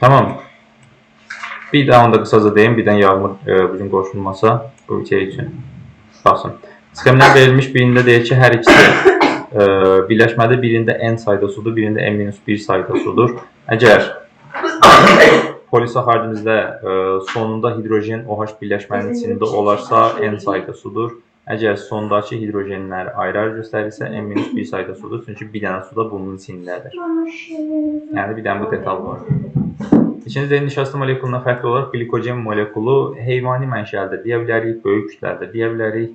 Tamam. Bir daha onda qısaca deyim, birdən Yağmur bugün qoşulmasa bu şey üçün. Baxın. Sxemlər verilmiş, birində deyir ki, hər ikisi birləşmədə birində n sayda sudur, birində n-1 sayda sudur. Əgər polisaxaridimizdə sonunda hidrojen OH birləşmənin içində olarsa n sayda sudur. Əgər sondakı hidrojenlər ayrı-ayrı göstərirsə n-1 sayda sudur. Çünki bir dənə su da bunun içindədir. Yəni bir dənə bu detal var. İkinci deyil, nişasta molekulundan fərqli olaraq glikogen molekulu heyvani mənşəlidir. Deyə bilərik, böyük kütlədir. Deyə bilərik,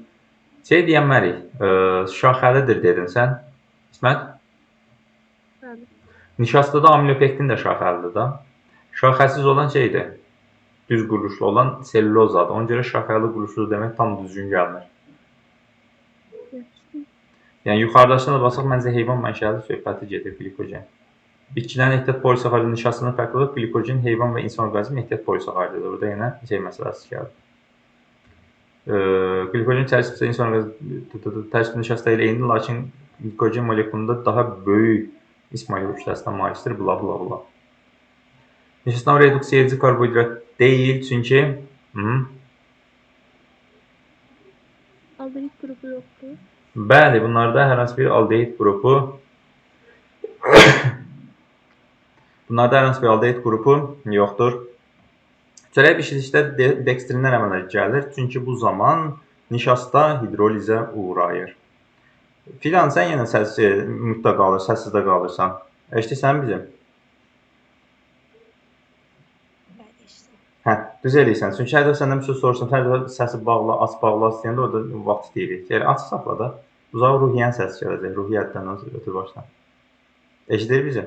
deyənmərik, şaxəlidir dedin sən, İsmət? Nişastada amilopektin də şaxəlidir da. Şaxəsiz olan şeydir, düz quruluşlu olan sellulozadır. Ona görə şaxəli quruluşlu demək tam düzgün gəlmir. Yəni, yuxarıdakına da basaq, məncə heyvan mənşəli söhbəti gedir glikogen. Bitkilərin ehtiyat polisaxarid nişasından fərqli olaraq glikogen heyvan və insan orqanizmi ehtiyat polisaxarididir. Burada yenə şey məsələsi gəlir. Glikogen tərkibində insan orqanizmi tərkib nişasta ilə eynidir, lakin glikogen molekulunda daha böyük isk molekul kütləsinə malikdir, bula bula bula. Nişastan reduksiya edici karbohidrat deyil, çünki aldehid qrupu yoxdur. Bəli, bunlarda hər hansı bir aldehid qrupu yoxdur. Çörək bişirişdə dekstrinlər əmələ gəlir, çünki bu zaman nişasta hidrolizə uğrayır. Filan, sən yenə mütdə qalır, səssizdə qalırsan. Eşitirsən bizim? Hə, düz eləyirsən. Çünki hər dəfə səndən bir şey soruşsan, hər dəfə səsi bağla, aç bağla istəyəndə orada vaxt deyirik. Yəni, aç saxla da. Uzağa ruhiyyənin səsi gələcək, ruhiyyətdən ötür başdan. Eşidir bizi?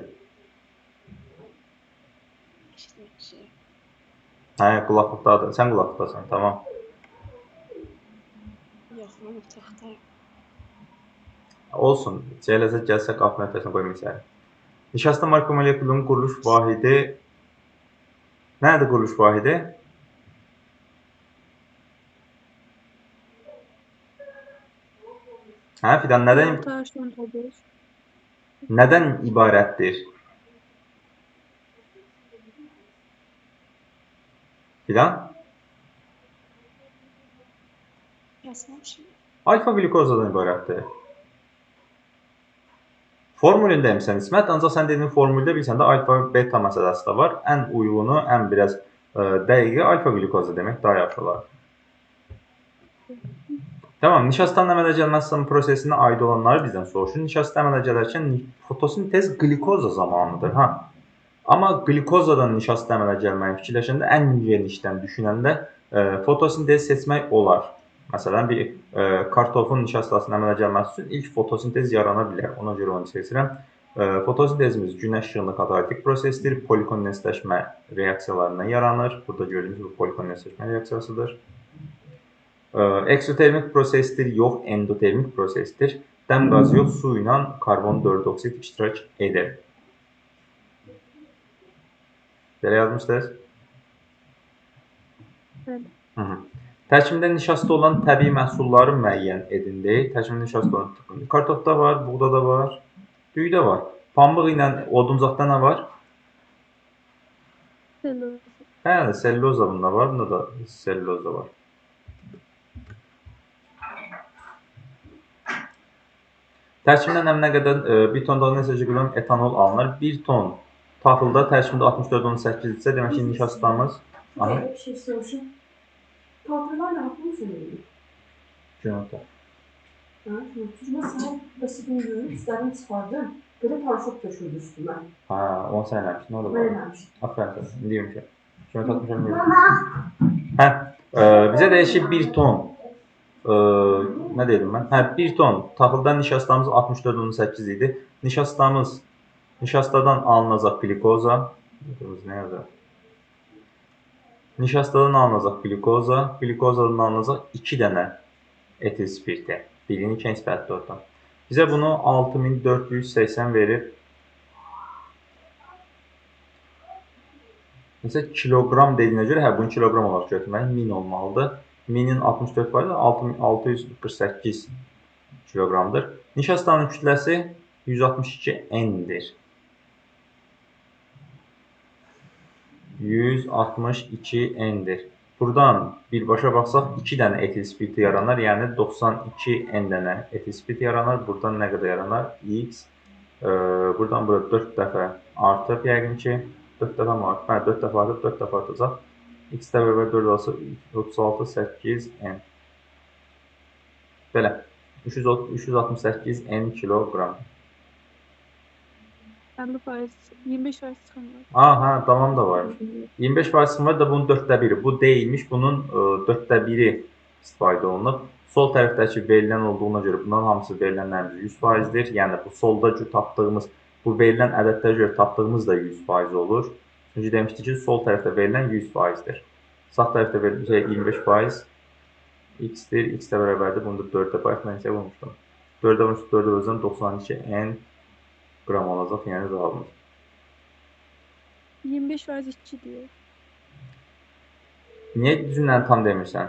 Hə, qulaqlıqdadır. Sən qulaqlıqdasan, tamam. Yox, mən otaqdayım. Olsun, eləsə gəlsə qapının ötəsində qoymayın içəri. Nişasta makromolekulunun quruluş vahidi nədir quruluş vahidi? Hə, Fidan, nədən ibarətdir? Fidan? Alfa glikozadan ibarətdir. Formülünü demişsən İsmət, ancaq sən dediyin formüldə bilsən də alfa beta məsələsi də var. Ən uyğunu, ən biraz dəqiqi alfa glikoza demək daha yaxşı olar. Tamam, nişastanın əmələ gəlməsi prosesinə aid olanları bizdən soruşun. Nişasta əmələ gələrkən fotosintez glikoza zamanıdır. Amma glikozadan nişasta əmələ gəlməyi fikirləşəndə ən genişdən düşünəndə fotosintez seçmək olar. Məsələn, bir kartofun nişastasının əmələ gəlməsi üçün ilk fotosintez yarana bilər. Ona görə onu seçirəm. Fotosintezimiz günəş işığında katalitik prosesdir. Polikondensləşmə reaksiyalarından yaranır. Burada gördüyünüz bu polikondensləşmə reaksiyasıdır. Eksotermik prosesdir, yox endotermik prosesdir. Dəm qazı yox, su ilə karbon dioksid iştirak edir. Belə yazmışdınız? Bəli. Tərkibində nişasta olan təbii məhsulları müəyyən edin. Tərkibində nişasta olan kartofda var, buğdada var, düyüdə var. Pambıq ilə oduncaqda nə var? Selluloza. Hə, selluloza bunda var, bunda da selluloza var. Tərkibində nəminə qədər bir ton dalın etanol alınır. 1 ton taxılda tərkibində 64-18 isə demək ki, nişastamız... Bir şey soruşum. Tatlılarla hafif mi söyleyeyim? Günahtır. Çünkü sen basitini görüp üstlerini çıkardım. Böyle paraşok taşıyordu üstüme. Ha, onu sen eləmişsin, ne oldu? Ben eləmişim. Aferin sana, ne diyeyim ki? Şunu tatmışam, ne diyeyim? Hə, bizə deyir ki, 1 ton, nə dedim mən? Hə, 1 ton taxıldan nişastamız 64-18 idi. Nişastadan alınacaq glikoza, nə yazır? Nişastadan alınacaq glikoza, glikozadan alınacaq 2 dənə etil spirti. Birini 2 nisbətli ortam. Bizə bunu 6480 verir. Mesela kilogram dediyinə görə, hə, bunu kilogram olaraq götürmək 1000 olmalıdır. 1000-in 64 var, 648 kilogramdır. Nişastanın kütləsi 162 N-dir. 162 N'dir. Buradan birbaşa baxsaq 2 dənə etil spirti yaranar. Yəni 92 N dənə etil spirti yaranar. Buradan nə qədər yaranar? X. Buradan bura 4 dəfə artıb yəqin ki. 4 dəfə mi artıb? Hə, 4 dəfə artıb, 4 dəfə artacaq. X də bərabər 4 olsa 36, 8 N. Belə. 368 N kiloqram. 50%, 25% çıxanlar. Hə, davam da var. 25% var da bunun 4/1-i. Bu deyilmiş, bunun 4/1-i istifadə olunub. Sol tərəfdəki verilən olduğuna görə bunların hamısı verilənlərimiz 100%-dir. Yəni bu solda tapdığımız, bu verilən ədədlərə görə tapdığımız da 100% olur. Çünki demişdik ki, sol tərəfdə verilən 100%-dir. Sağ tərəfdə verilən 25% x-dir. X də bərabərdir. Bunu da 4-ə bayaq mən isə vurmuşdum. 4-ə vurmuşdur, 4-ə vuracam 92 N qram olacaq, yəni cavabımız. 25% 2 diyor. Niyə cümləni tam demirsən?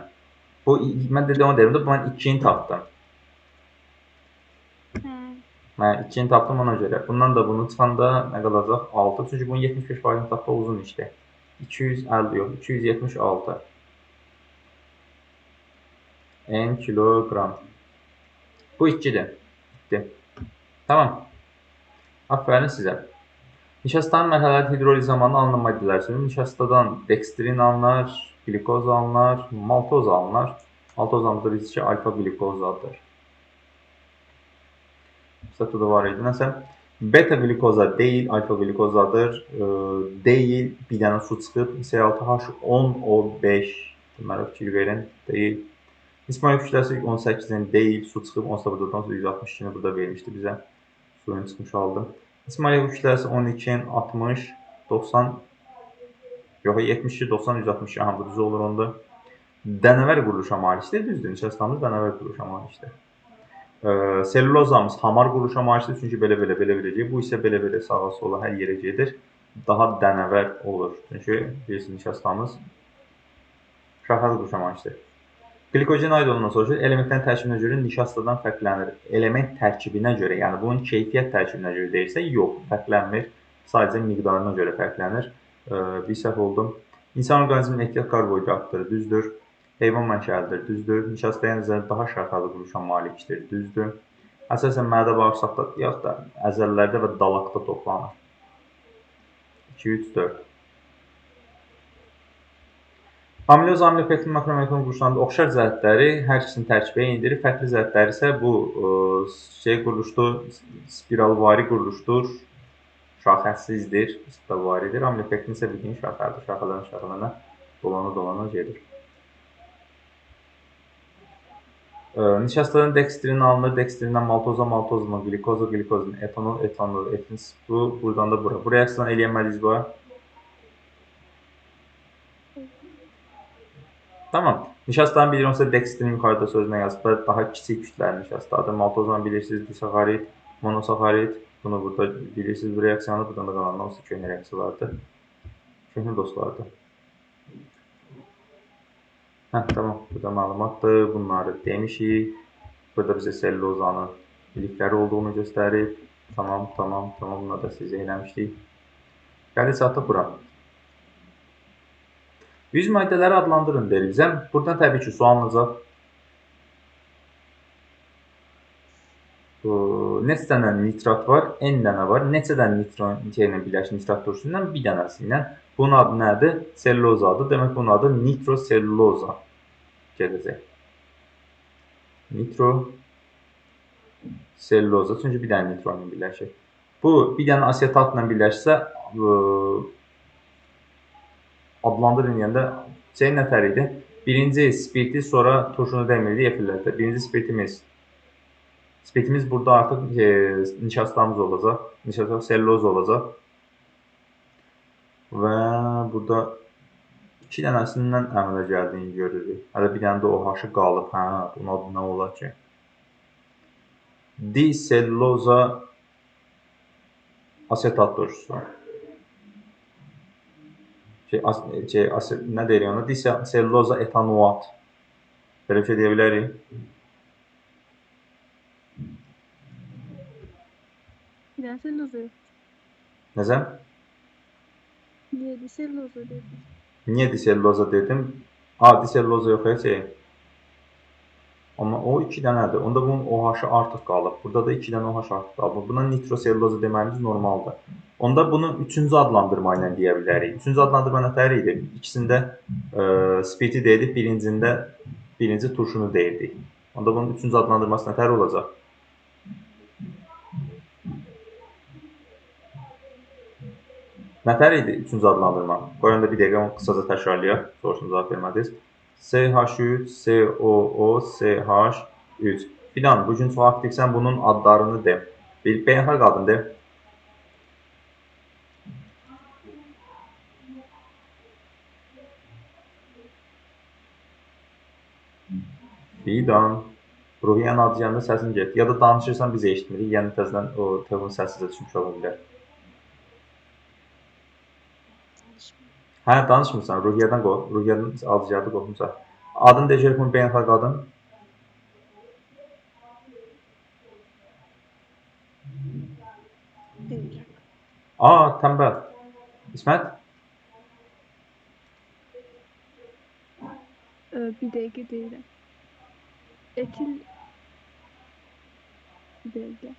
Bu mən də onu deyirəm də, mən 2-ni tapdım. Hə. Mən 2-ni tapdım ona görə. Bundan da bunu çıxanda nə qalacaq? 6. Çünki bunun 75%-ni tapmaq uzun işdir. 250 yox, 276 N kiloqram. Bu 2-dir. Bitdi. Tamam. Aferin sizə. Nişastanın mərhələli hidroliz zamanı alınan maddələr üçün nişastadan dekstrin alınır, glikoz alınır, maltoz alınır. Maltozamızda biz ki, alfa glikozadır. Statuda var idi nəsə. Beta glikoza deyil, alfa glikozadır. Deyil, bir dənə su çıxıb. C6H10O5 deməli fikir verin, deyil. İsmail kütləsi 18-dən deyil, su çıxıb. 10 burada 162-ni burada vermişdi bizə. Suyun çıxmış aldım. İsmail kütləsi 12-nin 60, 90, yox 72, 90, 162, aha bu düz olur onda. Dənəvər quruluşa malikdir, düzdür. Nişastamız dənəvər quruluşa malikdir. Selulozamız hamar quruluşa malikdir, çünki belə gedir. Bu isə belə sağa sola hər yerə gedir. Daha dənəvər olur. Çünki bilirsiniz nişastamız şaxəli quruluşa malikdir. Glikogen aid olundan sonra elementlərin tərkibinə görə nişastadan fərqlənir. Element tərkibinə görə, yəni bunun keyfiyyət tərkibinə görə deyilsə, yox, fərqlənmir. Sadəcə miqdarına görə fərqlənir. Bir səhv oldum. İnsan orqanizminin ehtiyat karbohidratları düzdür. Heyvan mənşəlidir, düzdür. Nişastaya nəzərən daha şaxəli quruluşa malikdir, düzdür. Əsasən mədə bağırsaqda, yaxud da əzələlərdə və dalaqda toplanır. 2, 3, 4. Amiloz amil effektinin makromolekul quruluşlarında oxşar cəhətləri hər ikisinin tərkibə eynidir. Fərqli cəhətləri isə bu quruluşdur, spiralvari quruluşdur, şaxəsizdir, spiralvaridir. Amil effektinin isə bildiyin şaxəlidir. Şaxələrə dolana gedir. Nişastadan dekstrin alınır, dekstrindən maltoza, maltozdan glikoza, glikozdan etanol, etanol, etin bu, buradan da bura. Bu reaksiyanı eləyənməliyiz var. Tamam. Nişastanın bildirilməsi dekstrin yuxarıda sözünə yazıblar. Daha kiçik kütləli nişastadır. Maltozan bilirsiniz, disaxarid, monosaxarid. Bunu burada bilirsiniz bu reaksiyanı. Buradan da qalanlar olsa köhnə reaksiyalardır. Köhnə dostlardır. Tamam. Burada məlumatdır. Bunları demişik. Burada bizə sellozanın bilikləri olduğunu göstərib. Tamam. Bunları da sizə eləmişdik. Gəlir çatdıq bura. 100 maddələri adlandırın deyilir bizə. Buradan təbii ki, su alınacaq. Neçə dənə nitrat var? N dənə var. Neçə dənə nitron ilə birləşir nitrat turşusundan? Bir dənəsi ilə. Bunun adı nədir? Sellulozadır. Demək bunun adı nitroselluloza gedəcək. Nitroselluloza. Çünki bir dənə nitron ilə birləşir. Bu bir dənə asetatla birləşsə adlandırın deyəndə şey nətər idi? Birinci spirti, sonra turşunu demirdi efirlərdə. Birinci spirtimiz burada artıq nişastamız olacaq. Nişasta selluloz olacaq. Və burada 2 dənəsindən əmələ gəldiyini görürük. Hələ bir dənə də OH qalıb. Bunun adı nə olar ki? Diselluloza asetat turşusu. Nə deyirik ona? Diselluloza etanoat. Belə bir şey deyə bilərik. Bir dənə selluloza yox. Necə? Niye diselloza dedim. Niye diselloza dedim? A, diselloza yox şey. Amma o 2 dənədir. Onda bunun OH-ı artıq qalıb. Burada da 2 dənə OH artıq qalıb. Buna nitroselloza deməmiz normaldır. Onda bunu 3-cü adlandırma ilə deyə bilərik. 3-cü adlandırma nətər idi? İkisində spirti deyirdik, birincində birinci turşunu deyirdik. Onda bunun 3-cü adlandırması nətər olacaq? Nətər idi 3-cü adlandırma? Qoyun da bir dəqiqə onu qısaca təkrarlayaq. Soruşun cavab vermədiniz. CH3, COO, CH3. Fidan, bu gün çox aktivsən, bunun adlarını de. Bir beynəlxalq adını de. Fidan. Ruhiyyənin adı gəndə səsin get. Ya da danışırsan biz eşitmirik. Yəni təzədən o telefon səssizə düşmüş ola bilər. Hə, danışmırsan. Ruhiyyədən qov. Ruhiyyənin adı gəldi qovmuşsa. Adın de, telefonun beynəlxalq adın. Bilmirəm. Tənbəl. İsmət? Bir dəqiqə deyirəm. Etil bir dəqiqə.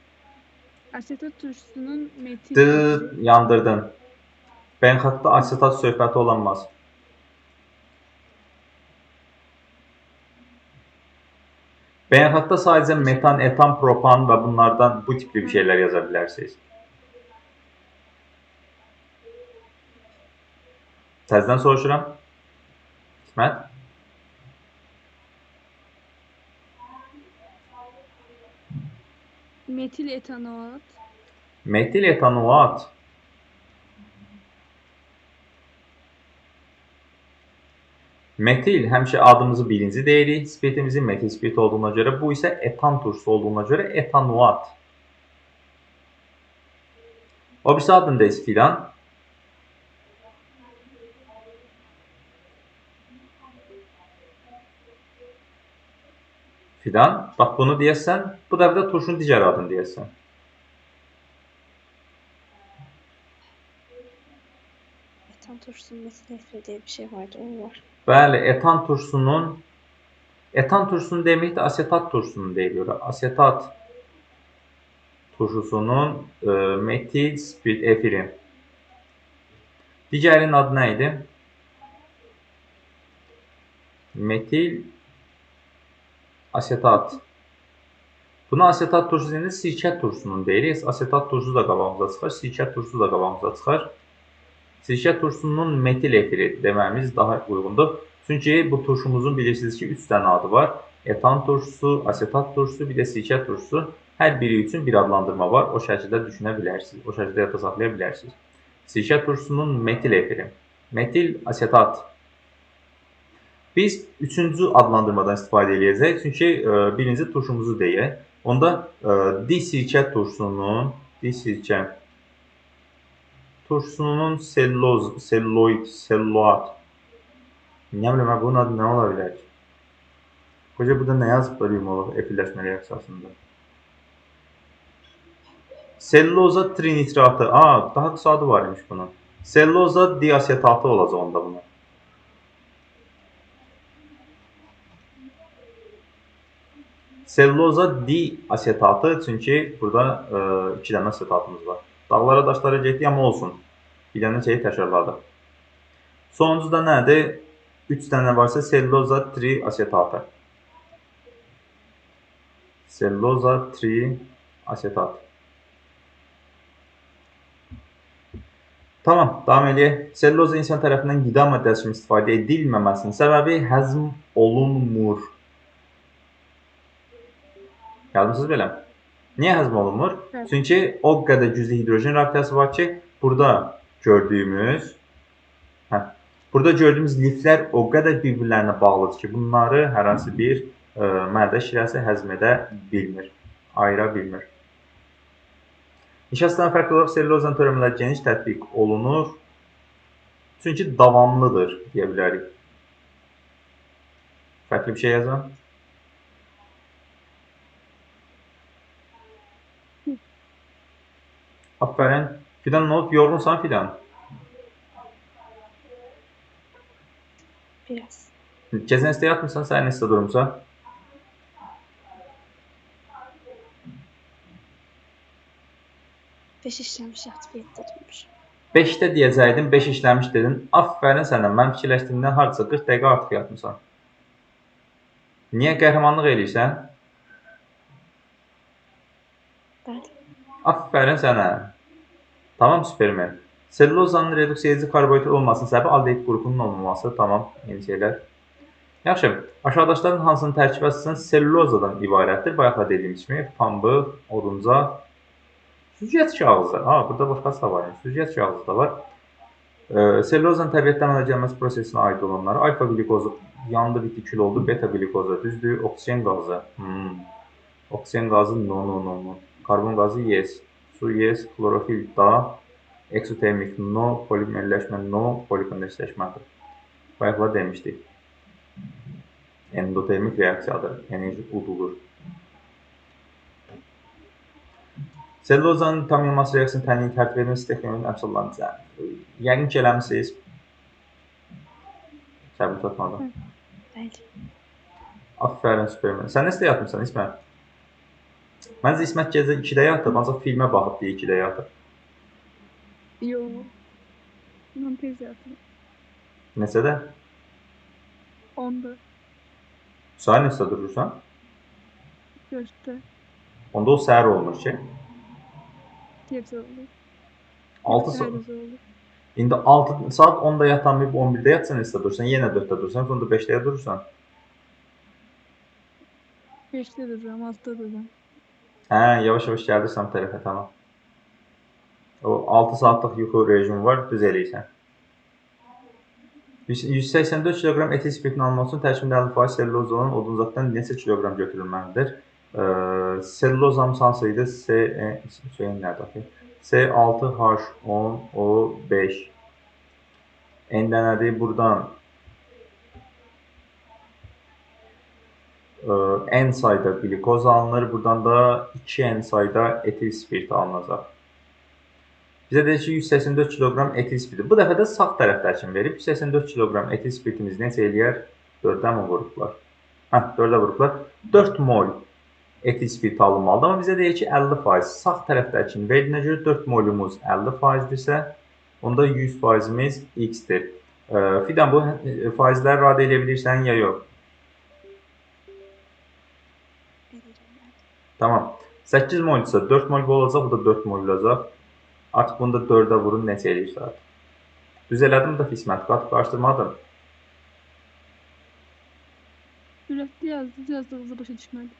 Asetat turşusunun metil Dıt, yandırdın. Beynəlxalqda asetat söhbəti olanmaz. Beynəlxalqda sadəcə metan, etan, propan və bunlardan bu tipli bir şeylər yaza bilərsiniz. Təzədən soruşuram. İsmət? metil etanoat, Metil etanoat. Metil həmişə adımızı birinci deyirik. Spiritimizin metil spirit olduğuna görə, bu isə etan turşusu olduğuna görə etanoat. O birisi adını da Fidan. Fidan, bax bunu deyəsən, bu dəfə də turşunun digər adını deyəsən. Etan turşusunun metil efri diye bir şey vardı. O var. Bəli, etan turşusunun demək də asetat turşusunun deyilir. Asetat turşusunun metil spirit efiri. Digərinin adı nə idi? Metil asetat. Buna asetat turşusu deyəndə sirkət turşusunun deyirik. Asetat turşusu da qabağımıza çıxar, sirkət turşusu da qabağımıza çıxar. Sirkət turşusunun metil efiri deməmiz daha uyğundur. Çünki bu turşumuzun bilirsiniz ki, 3 dənə adı var. Etan turşusu, asetat turşusu, bir də sirkət turşusu. Hər biri üçün bir adlandırma var. O şəkildə düşünə bilərsiniz. O şəkildə yadda saxlaya bilərsiniz. Sirkət turşusunun metil efiri. Metil asetat. Biz 3-cü adlandırmadan istifadə edəcəyik. Çünki birinci turşumuzu deyək. Onda disirkət turşusunun selluloid. Nə bilim, bunun adı nə ola bilər ki? Qoca burada nə yazıblar yumolaq efirləşmə reaksiyasında? Selluloza trinitratı. Daha qısa adı var imiş bunun. Selluloza diasetatı olacaq onda bunun. Selluloza diasetatı, çünki burada 2 dənə asetatımız var. Dağlara, daşlara getdik, amma olsun. Bir dənə şeyi təkrarladıq. Sonuncu da nədir? 3 dənə varsa selluloza triasetatı. Selluloza triasetat. Tamam, davam edək. Selluloza insan tərəfindən qida maddəsi kimi istifadə edilməməsinin səbəbi həzm olunmur. Yazmısınız belə? Niyə həzm olunmur? Hə. Çünki o qədər güclü hidrojen reaksiyası var ki, burada gördüyümüz liflər o qədər bir-birlərinə bağlıdır ki, bunları hər hansı bir mədə şirəsi həzm edə bilmir, ayıra bilmir. Nişastadan fərqli olaraq sellulozanın törəmələri geniş tətbiq olunur. Çünki davamlıdır, deyə bilərik. Fərqli bir şey yazın. Aferin. Fidan, nə olub? Yorğunsan Fidan? Biraz. Keçən həftə yatmısan, səhər neçədə durmusan? 5 işləmiş yatıb 7-də durmuşam. 5-də deyəcəydin, 5 işləmiş dedin. Aferin sənə. Mən fikirləşdiyimdən hardasa 40 dəqiqə artıq yatmısan. Niyə qəhrəmanlıq eləyirsən? Bəli. Aferin sənə. Tamam, Superman. Sellulozanın reduksiya edici karbohidrat olmasının səbəbi aldehid qrupunun olmaması. Tamam, yeni şeylər. Yaxşı. Aşağıdaşların hansının tərkibi əsasən sellulozadan ibarətdir? Bayaq da dediyimiz kimi pambıq, odunca, süzgəc kağızı. Burada başqası da var. Süzgəc kağızı da var. Sellulozanın təbiətdə əmələ gəlməsi prosesinə aid olanları alfa glikozu yandı, bitdi, kül oldu, beta glikoza düzdür, oksigen qazı. Oksigen qazı no. Karbon qazı yes, su yes, klorofil da, eksotermik no, polimerləşmə no, polikondenstləşmədir. Bayaqlar demişdik. Endotermik reaksiyadır, enerji udulur. Sellulozanın tam yanması reaksiyasının tənliyi tərtib edilməsi texnologinin əmsallarını yəqin ki, eləmişsiniz. Səbir tutmadım. Bəli. Aferin, Superman. Sən necə yatmısan, İsmət? Məncə İsmət gecə 2-də yatıb, ancaq filmə baxıb deyə 2-də yatıb. Yox. Mən tez yatıram. Neçədə? 10'da. Səhər neçədə durursan? 4'te. Onda o səhər olmur ki. Gece olur. 6 Her saat. gece olur. İndi 6 saat 10-da yatamayıb 11-də yatsan neçədə durursan? Yenə 4-də durursan, sonra 5-də durursan. 5'te dururum, 6'da dururum. Yavaş-yavaş gəlirsən bu tərəfə, tamam. O 6 saatlıq yuxu rejimi var, düz eləyirsən. 184 kiloqram etil spirtin alınması üçün tərkibində 50% selluloz olan oduncaqdan neçə kiloqram götürülməlidir? Sellulozamız hansı idi? C6H10O5. N-də nədir? Buradan N sayda glikoz alınır. Buradan da 2N sayda etil spirt alınacaq. Bizə deyir ki, 184 kiloqram etil spirti. Bu dəfə də sağ tərəfdəkini verib. 184 kiloqram etil spirtimiz neçə eləyər? 4-də mi vurublar? 4-də vurublar. 4 mol etil spirti alınmalıdır. Amma bizə deyir ki, 50%. Sağ tərəfdəkini verdiyinə görə 4 molumuz 50%-dirsə, onda 100%-imiz X-dir. Fidan, bu faizləri rad edə bilirsən ya yox? Tamam. 8 mol isə 4 mol olacaq, bu da 4 mol olacaq. Artıq bunu da 4-ə vurun, neçə eləyir saat? Düz elədim də İsmət, qatıb qarışdırmadım. Sürətli yazdığınızı başa düşmədim.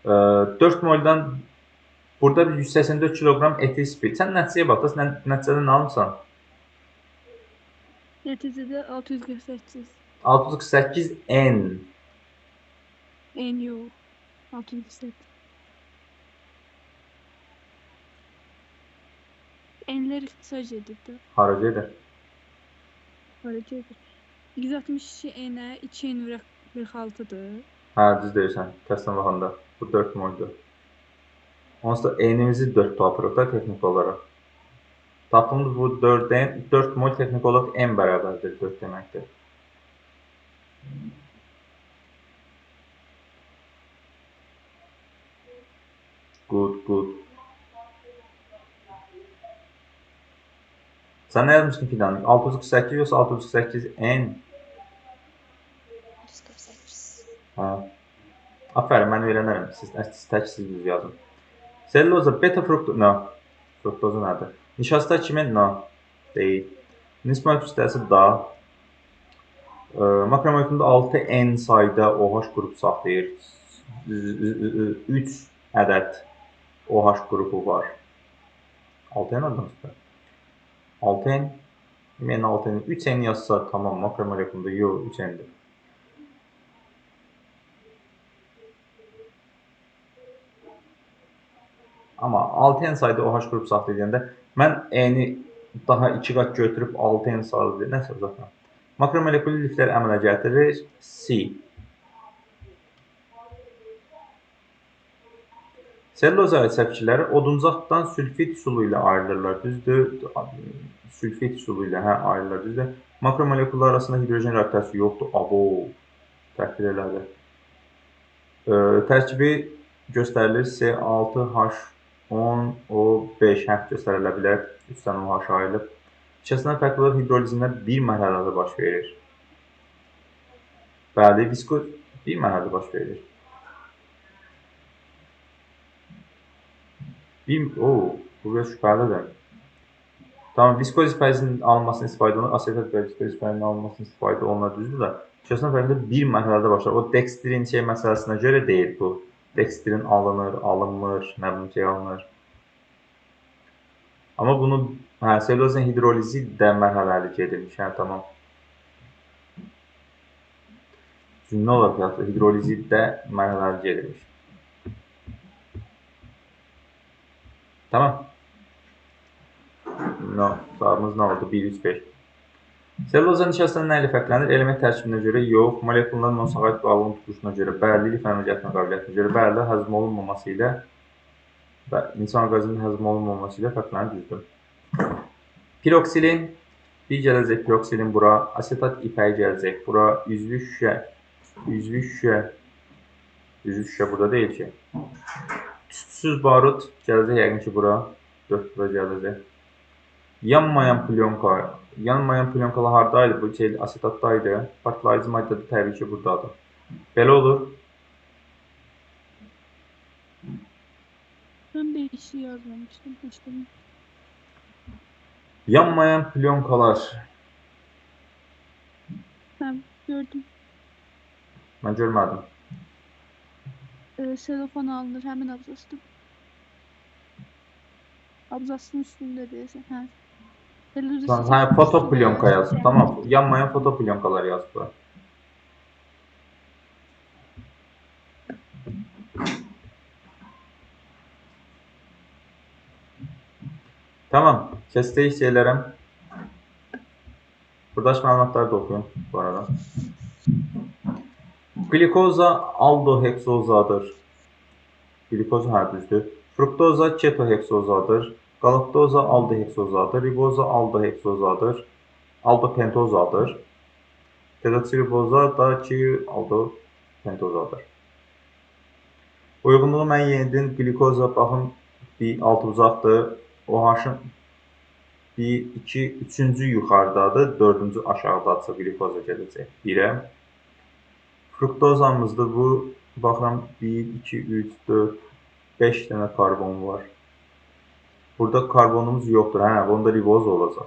4 moldan burada 184 kiloqram etil spirt. Sən nəticəyə bax, nəticədə nə almışsan? Neticədə 648. 648 N. En yoğun. 648. Enler ixtisas edildi. Haraca edir? Haracıdır. 162 ene 2 en 46'dır. Düz deyirsən. Kəsdən baxanda. Bu 4 moldur. Onsuz da N-imizi 4 tapırıq da texnik olaraq. Tapdığımız bu 4 mol texnik olaraq N bərabərdir 4 deməkdir. Good. Sən nə yazmışdın Fidan? 648 yoxsa 648 N? 148. Aferin, mən öyrənərəm. Siz düz yazın. Selluloza, beta fruktoza, fruktoza nədir? Nişasta kimi? Deyil. Nisbət kütləsi da. Makromoleküldə 6N sayda OH qrupu saxlayır. 3 ədəd OH qrupu var. 6N adamızda. 6N, 6N, 3N yazsa tamam, makromoleküldə yox, 3N'dir. Amma 6N sayda OH qrupu saxlayanda mən N-i daha 2 qat götürüb 6N sayda nəsə uzatmam. Makromolekülü liflər əmələ gətirir C. Selluloza səpkiləri oduncaqdan sülfit üsulu ilə ayrılırlar, düzdür? Sülfit üsulu ilə ayrılırlar, düzdür? Makromoleküllər arasında hidrogen reaksiyası yoxdur. Abo, təqdir elədi. Tərkibi göstərilir C6H10O5 göstərilə bilər. 3 dənə OH ayrılıb. İçərisindən fərqli hidrolizində bir mərhələdə baş verir. Bəli, viskoz bir mərhələdə baş verir. Bu biraz şübhəlidir. Tamam, viskoz fəzinin alınmasını istifadə olunur. Asetat və viskoz fəzinin alınmasını istifadə olunur, düzdür da. İçərisindən fərqli bir mərhələdə başlar. O dekstrin məsələsinə görə deyil bu. Dekstrin alınır, alınmır, nə bilim alınır. Amma bunu selülozun hidrolizi də mərhələli gedilmiş. Tamam. Cümlə olaraq hidrolizi də mərhələli gedilmiş. Tamam. Cavabımız nə oldu? 1, 3, 5. Selluloza nişastədən nə ilə fərqlənir? Element tərkibinə görə yox, molekulların monosaxarid bağlılığının tutuluşuna görə bəli, lif əməliyyatına qabiliyyətinə görə bəli, həzm olunmaması ilə və insan orqanizminin həzm olunmaması ilə fərqlənir, düzdür. Piroksilin, bir gələcək piroksilin bura, asetat ipəyi gələcək bura, üzvü şüşə burada deyil ki. Tüstüsüz barut gələcək yəqin ki bura, 4 bura gələcək. Yanmayan plyonkalar haradaydı? Bu asetatdaydı. Partlayıcı maddədə təbii ki buradadır. Belə olur. Ben 5'i yazmamıştım. Yanmayan plyonkalar. Ben gördüm. Mən görmədim. Selofan alınır hemen abzasında. Abzasının üstünde değilse. Fotoplyonka yazdım. Tamam. Yanmayan fotoplyonkalar yazdım. Tamam. Kəsdə hissələrim. Buradakı məlumatları da oxuyun bu arada. Glikoza aldoheksozadır. Glikoza düzdür. Fruktoza ketoheksozadır. Galaktoza aldoheksozadır. Riboza aldoheksozadır. Aldopentozadır. Dezoksiriboza da ki aldopentozadır. Uyğunluğu mən yenidən glikoza baxın bir altı uzaqdır. OH-ın 1, 2, 3-cü yuxarıdadır, 4-cü aşağıdadırsa glikoza gələcək 1-ə. Fruktozamızdır bu. Baxıram 1, 2, 3, 4, 5 dənə karbon var. Burada karbonumuz yoxdur. Bunda riboz olacaq.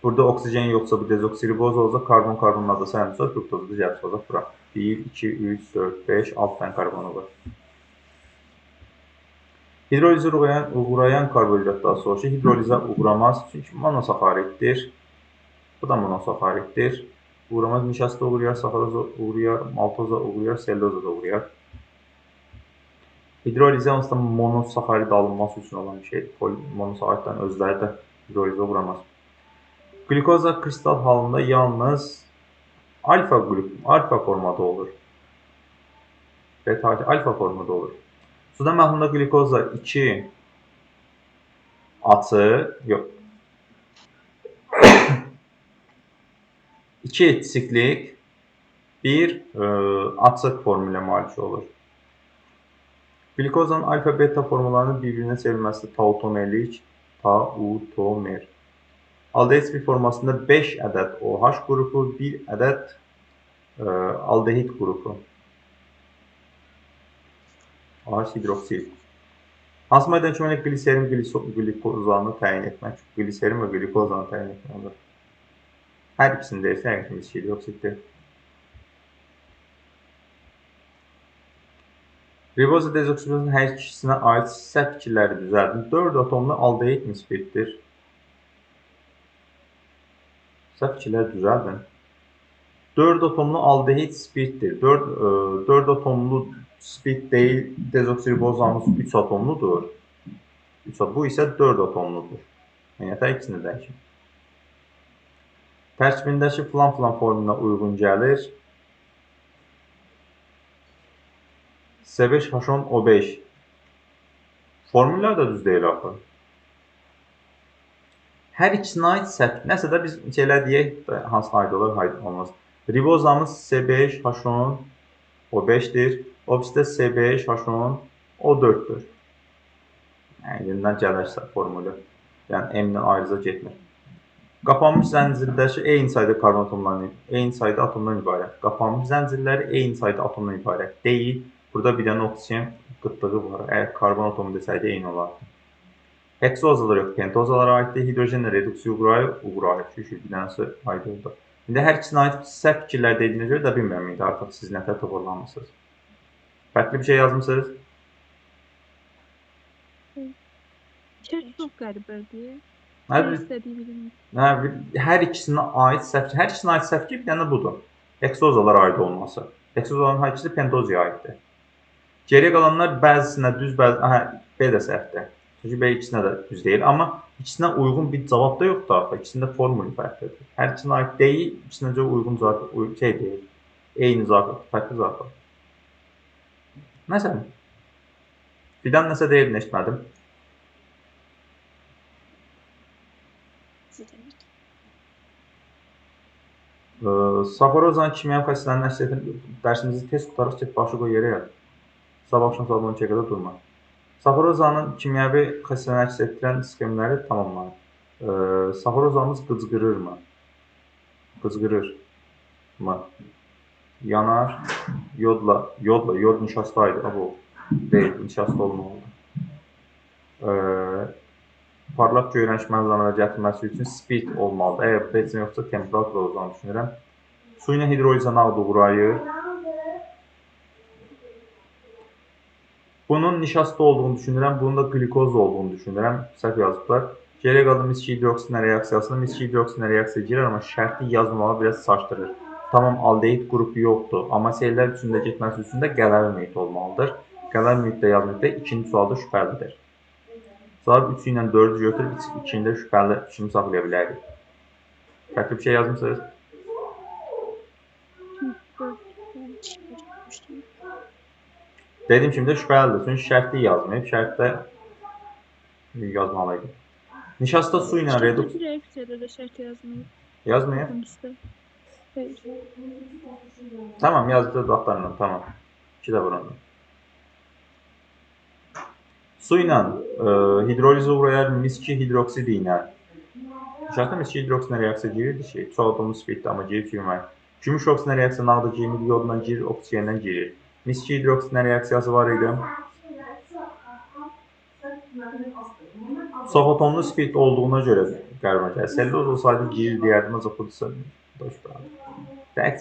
Burada oksigen yoxsa bu dezoksiriboz olacaq. Karbonun adası həmsə fruktozda gəlib olacaq bura. 1, 2, 3, 4, 5, 6 dənə karbonu var. Hidrolizə uğrayan karbohidrat daha sonrası hidrolizə uğramaz. Çünki monosaxariddir. Bu da monosaxariddir. Uğramaz nişasta uğrayar, saxaroza uğrayar, maltoza uğrayar, selluloza da uğrayar. Hidrolizə onsuz da monosaxarid alınması üçün olan bir şeydir. Monosaxaridlərin özləri də hidrolizə uğramaz. Glikoza kristal halında yalnız alfa formada olur. Beta alfa formada olur. Suda məhlulunda glikoza 2 açıq, yox. 2 siklik, 1 açıq formulə malik olur. Glikozanın alfa-beta formalarının bir-birinə çevrilməsi tautomerlik, tautomer. Aldehid bir formasında 5 ədəd OH qrupu, 1 ədəd aldehid qrupu. OH hidroksil. Hansı maddən köməklə gliserin glikozanı təyin etmək? Gliserin və glikozanı təyin etmək olur. Hər ikisində isə həqiqətən hidroksildir. Riboza dezoksiribozun hər ikisinə aid səpkiləri düzəldin. 4 atomlu aldehid nisbetdir. Səpkilər düzəldin. 4 atomlu aldehid spirtdir. 4 atomlu spirt deyil, dezoksiribozamız 3 atomludur. Bu isə 4 atomludur. Yəni, hər ikisini dəyişin. Tərkibindəki filan formuna uyğun gəlir. C5H10O5. Formüllər də düz deyil axı. Hər ikisinə aid səhv. Nəsə də biz şeylər deyək, hansına aid olur, aid olmaz. Ribozamız C5H10O5-dir. Obisdə C5H10O4-dür. Yəni, yenidən gəlirsə formülü. Yəni, M-dən ayrıca getmir. Qapanmış zəncirdəki eyni sayda karbon atomlarından, eyni sayda atomdan ibarət. Qapanmış zəncirləri eyni sayda atomdan ibarət deyil. Burada bir dənə oksigen qıtlığı var. Əgər karbon atomu desəydi eyni olardı. Heksozalar yox, pentozalara aiddir. Hidrojenlə reduksiya uğrayır, çünki bir dənəsi aid oldu. İndi hər ikisinə aid səhv fikirlər dediyinə görə də bilmirəm, indi artıq siz nətə toparlanmışsınız. Fərqli bir şey yazmışsınız? Şərt çox qəribədir. Hər İstədiyi bilim. hər ikisinə aid səhv, hər ikisinə aid səhv bir dənə budur. Heksozalara aid olması. Heksozaların hər ikisi pentozaya aiddir. Geriyə qalanlar bəzisinə düz, B də səhvdir. Çünki B ikisinə də düz deyil, amma ikisinə uyğun bir cavab da yoxdur axı. İkisində formül fərqlidir. Hər ikisinə aid deyil, ikisinə uyğun cavab deyil. Eyni cavab, fərqli cavab. Məsələn, Fidan nəsə deyil, eşitmədim. Saxarozanın kimyəvi xəstələrini əks edən dərsimizi tez qutarıq ki, başı qoy yerə yat. Sabah axşam saat 12-yə qədər durma. Saxarozanın kimyəvi xəstələrini əks etdirən sxemləri tamamlayın. Saxarozamız qıcqırırmı? Qıcqırırmı? Yanar. Yod nişastaydı. Bu deyil, nişasta olmalıdır. Parlaq göyrənişməli əmələ gətirilməsi üçün spirt olmalıdır. Əgər bu heç yoxsa temperatur olacağını düşünürəm. Su ilə hidrolizə nəqd uğrayır. Bunun nişasta olduğunu düşünürəm, bunun da glikoz olduğunu düşünürəm. Səhv yazıblar. Geriyə qalan miski hidroksinlə reaksiyasında miski hidroksinlə reaksiya girir, amma şərti yazmamağı biraz saçdırır. Tamam, aldehid qrupu yoxdur, amma sellər üçündə getməsi üçün də qələr mühit olmalıdır. Qələr mühitdə yazmıqda ikinci sualda şübhəlidir. Cavab 3 ilə 4-ü götürüb, ikində şübhəli kimi saxlaya bilərik. Fərqli bir şey yazmışsınız? Dediyim kimi də şübhəlidir, çünki şərtli yazmayıb, şərtdə yazmalıydı. Nişasta su ilə reduksiya... Reaksiyada da şərt yazmayıb. Yazmayıb? Tamam, yazdı vaxtlarla, tamam. 2 də vurun. Su ilə hidrolizə uğrayar miski hidroksid ilə. Nişasta miski hidroksidlə reaksiya girirdi ki, çox atomlu spirtdə, amma girib girmir. Gümüş oksidlə reaksiya nağda girmir, yodla girir, oksigenlə girir. Miski hidroksidlə reaksiyası var idi. Çox atomlu spirt olduğuna görə qəribə gəlir. Selüloz olsaydı girir deyərdim, ancaq budursa şübhəli. Dəqiq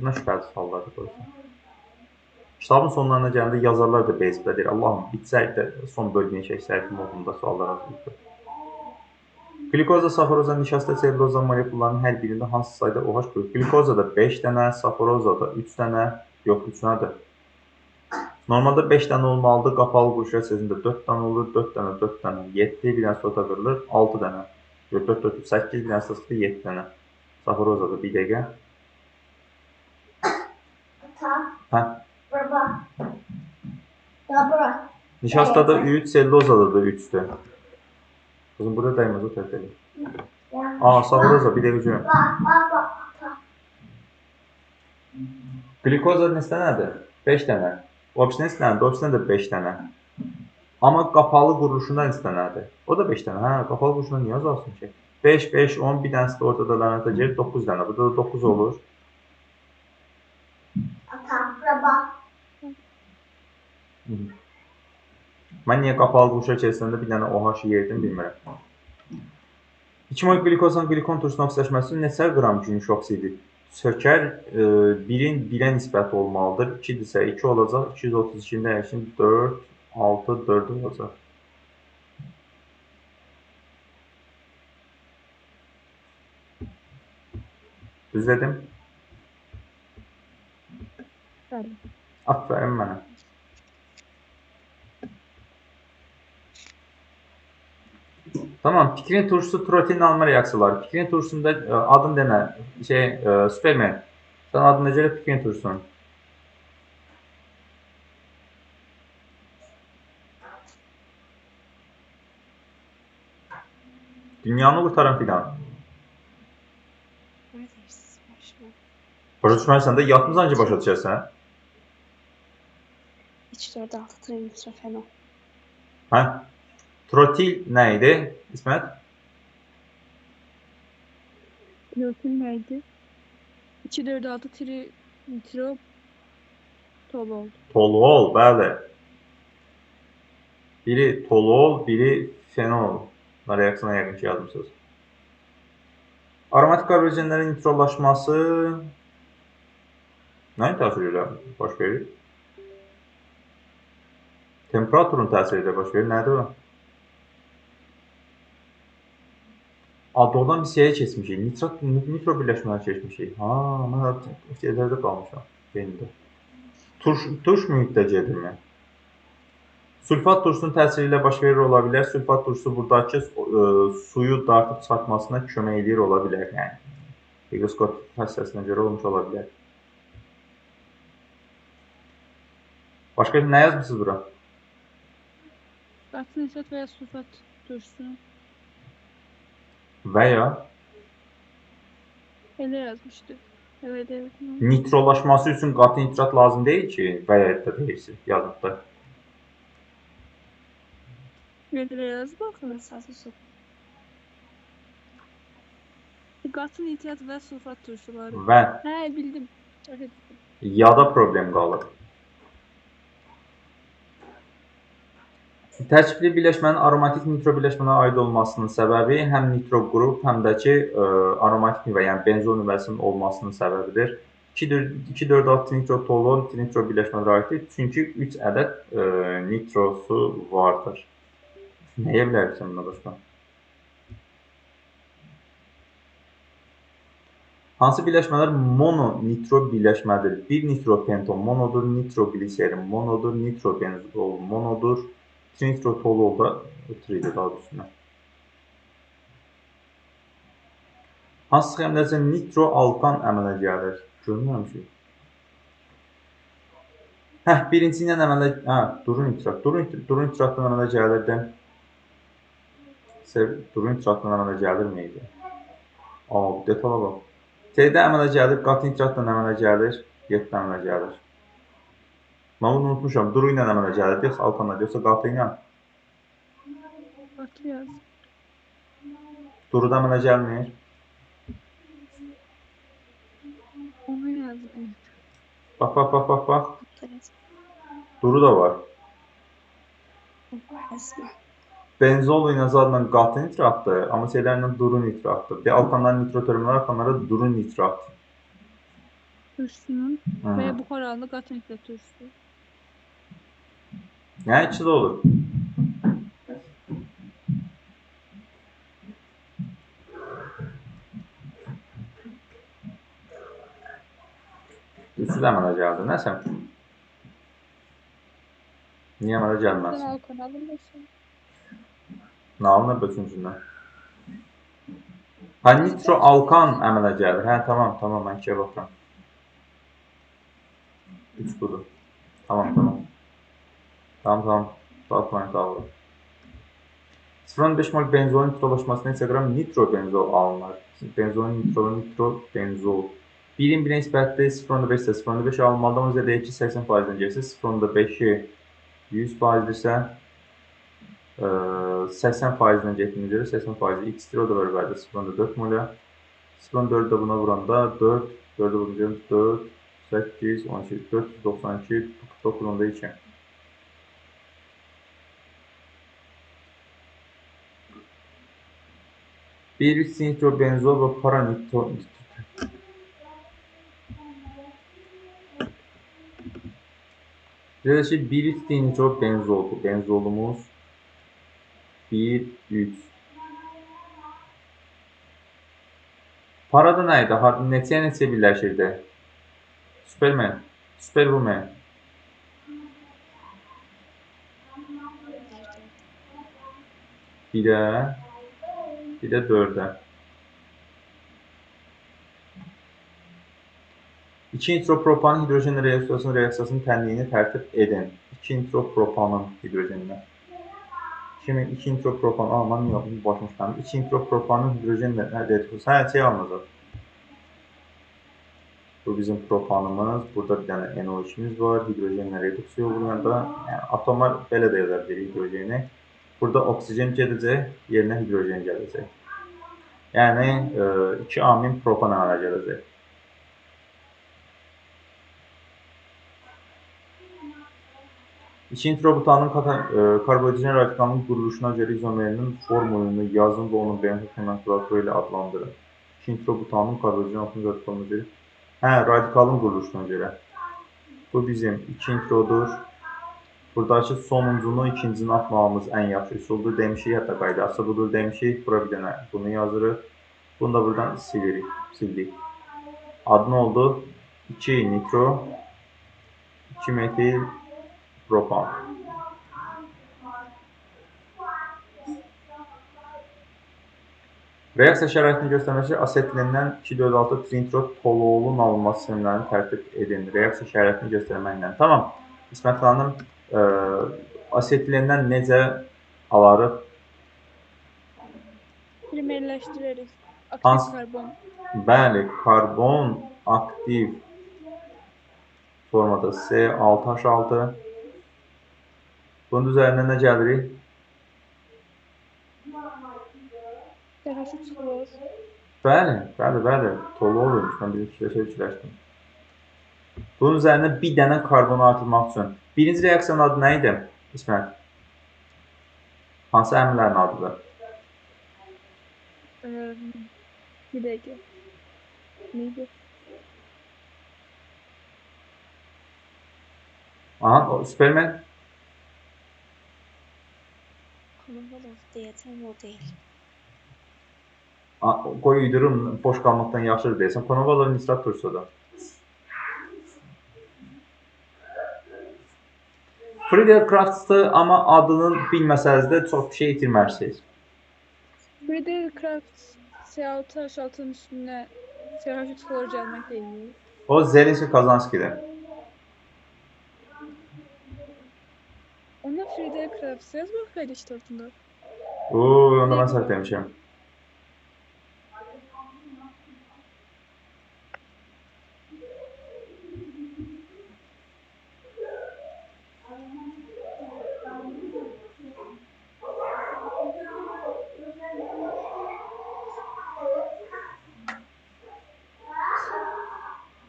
buna şübhəli sualları qoysun. Kitabın sonlarına gələndə yazarlar da bezibdə deyir. Allahım, bitsəydi də son bölməyə çəksəydi modunda suallar hazırlayıb. Glikoza, saxaroza, nişasta, selüloza molekullarının hər birində hansı sayda OH qoyur? Glikozada 5 dənə, saxarozada 3 dənə, yox 3 dənədir. Normalda 5 dənə olmalıdır, qapalı quruşlar sözündə 4 dənə olur, 4 dənə, 4 dənə, 7, bir dənə sota qırılır, 6 dənə. Yox, 4, 4, 8, bir dənə sota 7 dənə. Saxarozada bir dəqiqə. Hə? Nişastada 3, selülozada da 3'dür. Kızım burada dayımız o tərk edir. Saxaroza bir dəqiqə görüm. Glikoza neçə dənədir? 5 dənə. Obisində neçə dənədir? Obisində də 5 dənə. Amma qapalı quruluşunda neçə dənədir? O da 5 dənə. Hə, qapalı quruluşunda niyə azalsın ki? 5, 5, 10, bir dənəsi də ortada lənətə gelir, 9 dənə. Burada da 9 olur. Mən niyə qapalı quruluşa keçsəndə bir dənə OH yerdim, bilmirəm. 2 mol glikozdan qlikon turşusuna oksidaşması üçün neçə qram gümüş oksidi sökər? 1-in 1-ə nisbəti olmalıdır. 2-dirsə 2 olacaq. 232-dən üçün 4, 6, 4 olacaq. Düz dedim? Bəli. Aferin mənə. Tamam, pikrin turşusu protein alma reaksiyaları. Pikrin turşusunda adın denə, Superman. Sən adın necə pikrin turşusun? Dünyanı qurtaran filan. Nə deyirsiniz başıma? Başa düşmərsən də yatmısan ki, başa düşərsən. 3, 4, 6 trinitrofenol. Hə? Trotil nə idi? İsmət? Trotil neydi? 2, 4, 6 nitro tolol. Toluol, bəli. Biri toluol, biri fenol. Reaksiyona yəqin ki, yazmısınız. Aromatik karbonhidratların nitrollaşması nə təsir ilə baş verir? Temperaturun təsiri ilə baş verir. Nədir o? Doğrudan bir şeyə keçmişik. Nitro birləşmələri keçmişik. Ha, mən şeylərdə qalmışam. Beynimdə. Turş mühitdə gedirmi? Sülfat turşunun təsiri ilə baş verir ola bilər. Sülfat turşusu buradakı suyu dartıb çıxartmasına kömək edir ola bilər. Yəni, higroskop xəstəsinə görə olmuş ola bilər. Başqa nə yazmışsınız bura? Qatı nitrat veya sulfat turşusu. Və ya Elə yazmışdı. Evet. nitrolaşması üçün qatı nitrat lazım deyil ki, və ya da deyirsiniz yazıbda. Elə yaz baxın. Əsası su. Qatı nitrat və sulfat turşuları. Və Hə, bildim. Evet. yada problem qalır. Tərkibli birləşmənin aromatik nitro birləşməyə aid olmasının səbəbi həm nitro qrup, həm də ki aromatik nivə, yəni benzol nivəsinin olmasının səbəbidir. 2,4,6 nitro toluol nitro birləşmələrə aiddir. Çünki 3 ədəd nitrosu vardır. Nəyə bilərsən buna başqa? Hansı birləşmələr mononitro birləşmədir? 1 nitropenton monodur, nitrogliserin monodur, nitrobenzol monodur, nitrotoluol da tridir daha doğrusu. Hansı sxemlərcə nitroalkan əmələ gəlir? Görmürəm ki. Birinci ilə əmələ durun nitrat. Durun nitratdan əmələ gəlirdi. Durun nitratdan əmələ gəlirmi idi? Detala bax. T-də əmələ gəlir, qatı nitratdan əmələ gəlir, 7 əmələ gəlir. Mən bunu unutmuşam. Duru ilə əmələ gəlir, yoxsa alkanla, yoxsa qatı ilə? Qatı yaz. Duru da əmələ gəlmir. Onu yazdım. Bax. Duru da var. Resmen. Benzol ilə zadla qatı nitratdır, amma şeylərlə duru nitratdır. Alkanların nitro terminal, alkanlara duru nitrat. Turşusunun veya buxar halında qatı nitrat turşusu. Yəni ikisi də olur. Üçü də əmələ gəldi. Nəsə? Niyə əmələ gəlməz? Alkan alınmasın. Nə alınır üçüncündən? Nitroalkan əmələ gəlir. Tamam, mən ikiyə baxıram. 3 budur. Tamam. Dağıtmayın, dağılır. 0,5 mol benzolun nitrolaşmasına isə qram nitrobenzol alınır. Benzolun nitrobenzol. 1-in 1-ə nisbətli 0,5 isə 0,5 alınmalıdır. Onun üzrə deyək ki, 80%-dən gəlsə 0,5-i 100%-dirsə 80%-dən getdiyinə görə 80%-i x-dir, o da bərabərdir 0,4 molə. 0,4-ü də buna vuranda 4, 4-ü vurunca 4, 8, 12, 492, 49,2. Bir nitrobenzol və paranitro... Deyək ki, 1 nitrobenzoldur. Benzolumuz 1, 3. Parada nə idi? Neçəyə birləşirdi? Superman, Superwoman. 1-ə, bir də 4-ə. 2 nitropropanın hidrojen reaksiyasının tənliyini tərtib edin. 2 nitropropanın hidrojenlə. 2 nitropropan alman yox, bu başmışdan. 2 nitropropanın hidrojenlə əldə etmiş. Hə, şey alınacaq. Bu bizim propanımız. Burada bir dənə NO2'miz var. Hidrojenlə reduksiya olunanda, yəni atomlar belə də yaza bilir hidrojeni. Burada oksigen gedəcək, yerinə hidrojen gələcək. Yəni 2 amin propan əmələ gələcək. İkinci nitrobutanın karbonhidrogen radikalının quruluşuna görə izomerinin formulunu yazın və onun beynəlxalq nomenklaturu ilə adlandırın. İkinci nitrobutanın karbonhidrogen radikalına görə radikalın quruluşuna görə. Bu bizim 2 nitrodur. Buradakı sonuncunu ikincini atmağımız ən yaxşı üsuldur demişik. Hətta qaydası budur demişik. Bura bir dənə bunu yazırıq. Bunu da buradan sildik. Adı nə oldu? 2 nitro, 2 metil propan. Reaksiya şəraitini göstərmək üçün asetilindən 2,4,6 trinitro-toluolun alınması sistemlərini tərtib edin. Reaksiya şəraitini göstərməklə. Tamam. İsmət xanım, asetilindən necə alarıq? Primerləşdirərik. Hansı? Aktiv karbon. Bəli, karbon aktiv formada C6H6. Bunun üzərinə nə gəlirik? CH3 xlor. Bəli. Toluol olmuş. Mən bir fikirləşdim. Bunun üzərinə bir dənə karbonu artırmaq üçün. Birinci reaksiyanın adı nə idi, İsmət? Hansı əmrlərin adıdır? Bir dəqiqə. Neydi? Aha, Superman. Konovalov deyəcəm, o deyil. Qoy uydurum, boş qalmaqdan yaxşıdır deyəsən. Konovalov nitrat turşusudur. Friedel-Crafts'dır, amma adını bilməsəniz də çox bir şey itirmərsiniz. Friedel-Crafts C6H6'nın üstünə CH3 xlor gəlmək deyil. O Zelenski Kazanski'dir. Ona Friedel-Crafts yaz bax qayda tortunda. Onda mən səhv demişəm.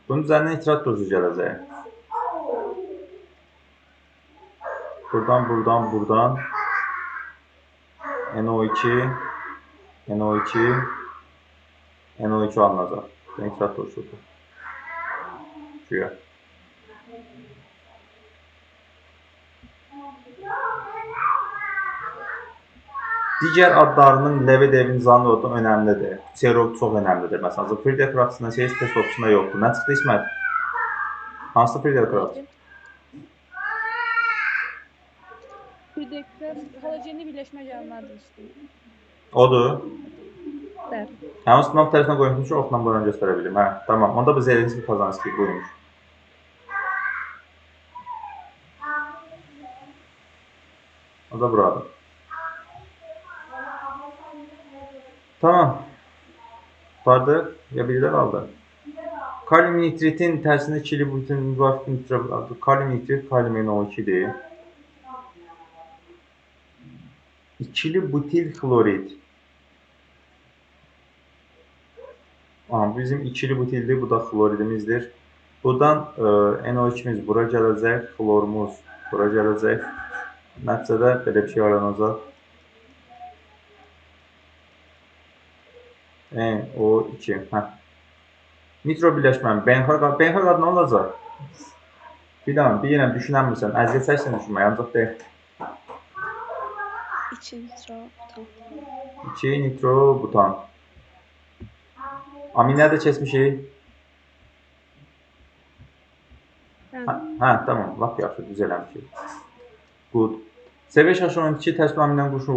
Bunun üzərinə nitrat dozu gələcək. Buradan NO2 alınacaq. Nitrat dozudur. Güya. Digər adlarının Lebedev zanlı önəmlidir. Serov çox önəmlidir. Məsələn, Friedel-Crafts'ın test opsiyasında yoxdur. Nə çıxdı İsmət? Hansı Friedel-Crafts? Friedel-Crafts halogenli birləşmə gəlməlidir üstünə. Odur. Bəli. Onun sınav tərəfinə qoyulmuş ki, oxla buradan göstərə bilim. Tamam. Onda bu Zelenski Kazanski buymuş. O da buradır. Tamam. Vardı. Ya biri də qaldı. Kalium nitritin tərsində ikili butin müvafiq nitrat adı. Kalium nitrit, kalium NO2'dir. İkili butil xlorid. Bizim ikili butildir, bu da xloridimizdir. Buradan NO2'miz bura gələcək, xlorumuz bura gələcək. Nəticədə belə bir şey aranacaq. NO2. Nitro birləşmənin beynəlxalq adı nə olacaq? Bilirəm, düşünəmirsən. Əziyyət çəksən düşünmək, ancaq deyil. 2 nitrobutan. 2 nitrobutan. Aminləri də keçmişik. Tamam, lap yaxşı, düz eləmişik. Good. C5H12 təşkil amindən qurşun,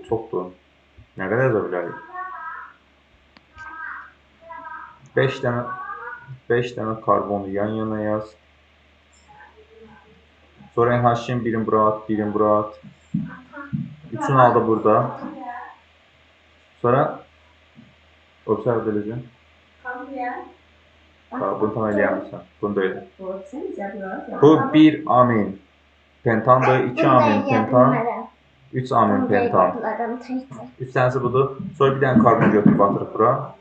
çoxdur. Nə qədər yaza bilərik? 5 dənə karbonu yan-yana yaz. Sonra NH2-in birini bura at, 3'ün aldı burada. Sonra observe edileceğim. Bunu tam eləyəmirsən. Bunu da elə. Bu 1 amin pentandır, 2 amin pentan, 3 amin pentan. 3 tanesi budur. Sonra bir dənə karbon götürüb batırıb bura.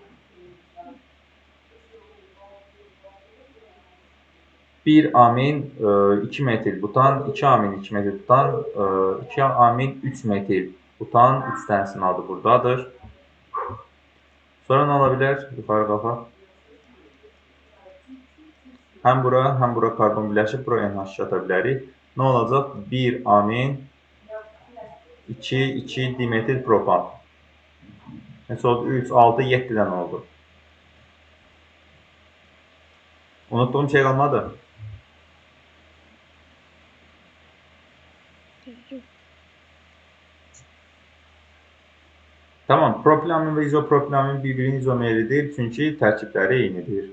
1 amin 2 metil butan, 2 amin 2 metil butan, 2 amin 3 metil butan, 3 tanesinin adı buradadır. Sonra nə ola bilər? Yuxarı qalxaq. Həm bura karbon birləşib, bura NH2 ata bilərik. Nə olacaq? 1 amin 2 dimetil propan. Neçə oldu? 3, 6, 7 dənə oldu. Unutduğum şey qalmadı. Tamam, propilamin və izopropilamin bir-birinin izomeridir, çünki tərkibləri eynidir.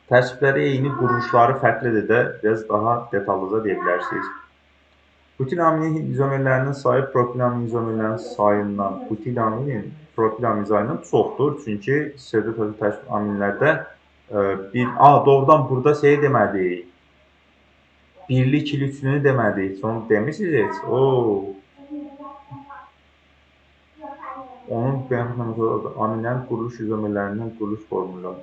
Tərkibləri eyni, quruluşları fərqlidir də, biraz daha detallıca deyə bilərsiniz. Butilaminin izomerlərinin sayı propilaminin izomerlərinin sayından, butilaminin propilamin sayından çoxdur, çünki pseudotozik tərkib aminlərdə doğrudan burada şey deməliyik, birli, ikili, üçlünü deməliyik, onu demirsiniz heç? Onun beyanatlaması aminlərin quruluş izomerlərindən quruluş formulları.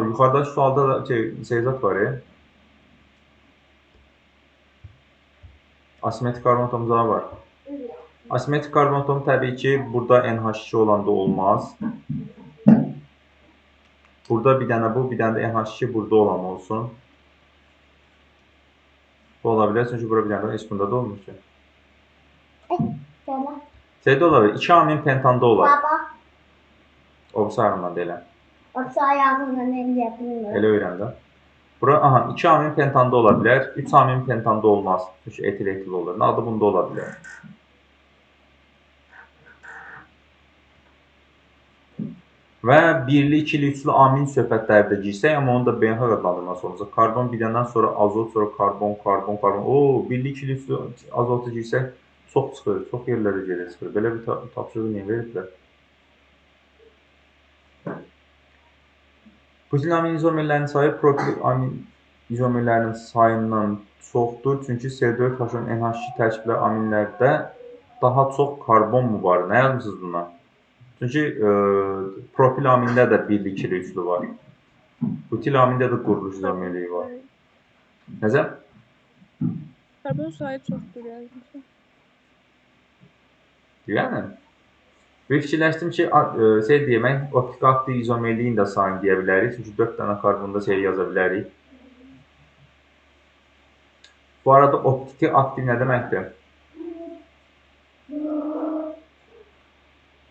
Yuxarıdakı sualda da seyzat var ya. Asimetrik karbon atomları var. Asimetrik karbon atomu təbii ki, burada NH2 olanda olmaz. Burada bir dənə bu, bir dənə də NH2 burada olan olsun. Bu ola bilər, çünki bura bir dənə də heç bunda da olmur ki. Şeydə ola bilər, 2 amin pentanda olar. Baba, O sarımdan deyilən. o ayağımdan el yapayım. Elə öyrən də. Bura, 2 amin pentanda ola bilər, 3 amin pentanda olmaz. Çünki etil olur. Adı bunda ola bilər. Və birli, ikili, üçlü amin söhbətlərdə girsək, amma onu da beynəlxalq adlandırması olacaq. Karbon bir dəndən sonra azot, sonra karbon. Birli, ikili, üçlü azotu girsək, çox çıxır, çox yerlərə gedir çıxır. Belə bir tapşırığı niyə veriblər? Butilamin izomerlərinin sayı propilamin izomerlərinin sayından çoxdur. Çünki C4H10 NH2 tərkibli aminlərdə daha çox karbon mu var? Nə yazmışsınız buna? Çünki propilamində də birli, ikili, üçlü var. Butilamində də quruluş izomerliyi var. Necə? Karbon sayı çoxdur yazmışam. Yəni, bir fikirləşdim ki, demək, optik aktiv izomerliyin də sayını deyə bilərik. Çünki 4 dənə karbonda yaza bilərik. Bu arada optik aktiv nə deməkdir?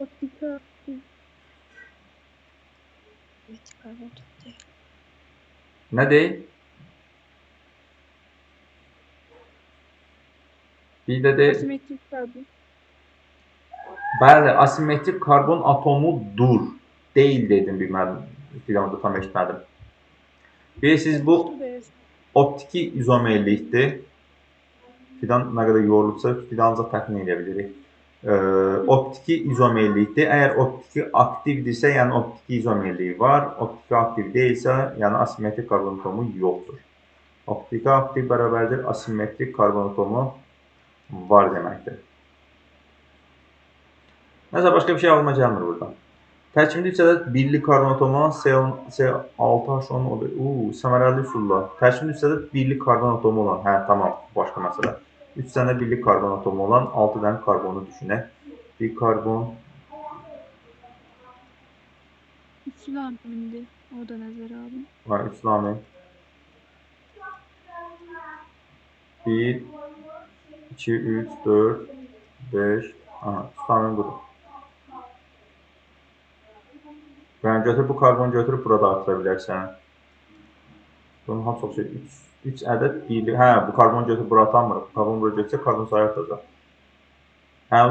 Optika Nə deyil? Bir də deyil. asimetrik karbon. Bəli, asimetrik karbon atomudur. Deyil dedim, bilmədim. Filanı tam eşitmədim. Bilirsiniz, bu optiki izomerlikdir. Fidan nə qədər yorulubsa, fidan ancaq təxmin edə bilirik. Optiki izomerlikdir. Əgər optiki aktivdirsə, yəni optiki izomerliyi var. Optiki aktiv deyilsə, yəni asimetrik karbon atomu yoxdur. Optiki aktiv bərabərdir asimetrik karbon atomu var deməkdir. Nəsə, başqa bir şey alma gəlmir buradan. Tərkibində üstədə birli karbon atomu C6H10 səmərəli üsulla. Tərkibində üstədə birli karbon atomu olan, tamam, başqa məsələ. 3 dənə birli karbon atomu olan 6 dənə karbonu düşünək. Bir karbon. Üçlü amindir. O da nəzərə alın. Var, üçlü amin. 1, 2, 3, 4, 5. Üçlü amin budur. Yəni, götürüb bu karbonu götürüb burada artıra bilərsən. Bunun hamısı çox şey. 3 ədəd birli. Bu karbonu götürüb bura atamırıq. Karbonu bura götürsək, karbon sayı artacaq.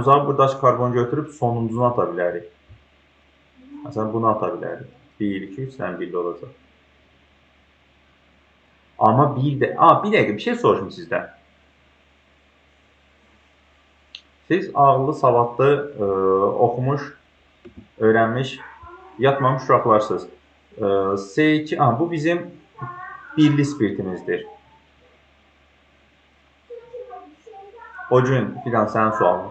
Uzağı buradakı karbonu götürüb sonuncunu ata bilərik. Məsələn, bunu ata bilərik. 1, 2, 3 dənə birli olacaq. Amma bir dəqiqə bir şey soruşum sizdən. Siz ağıllı, savadlı, oxumuş, öyrənmiş, yatmamış uşaqlarsınız. S2, bu bizim birli spirtimizdir. O gün filan sənin sualın.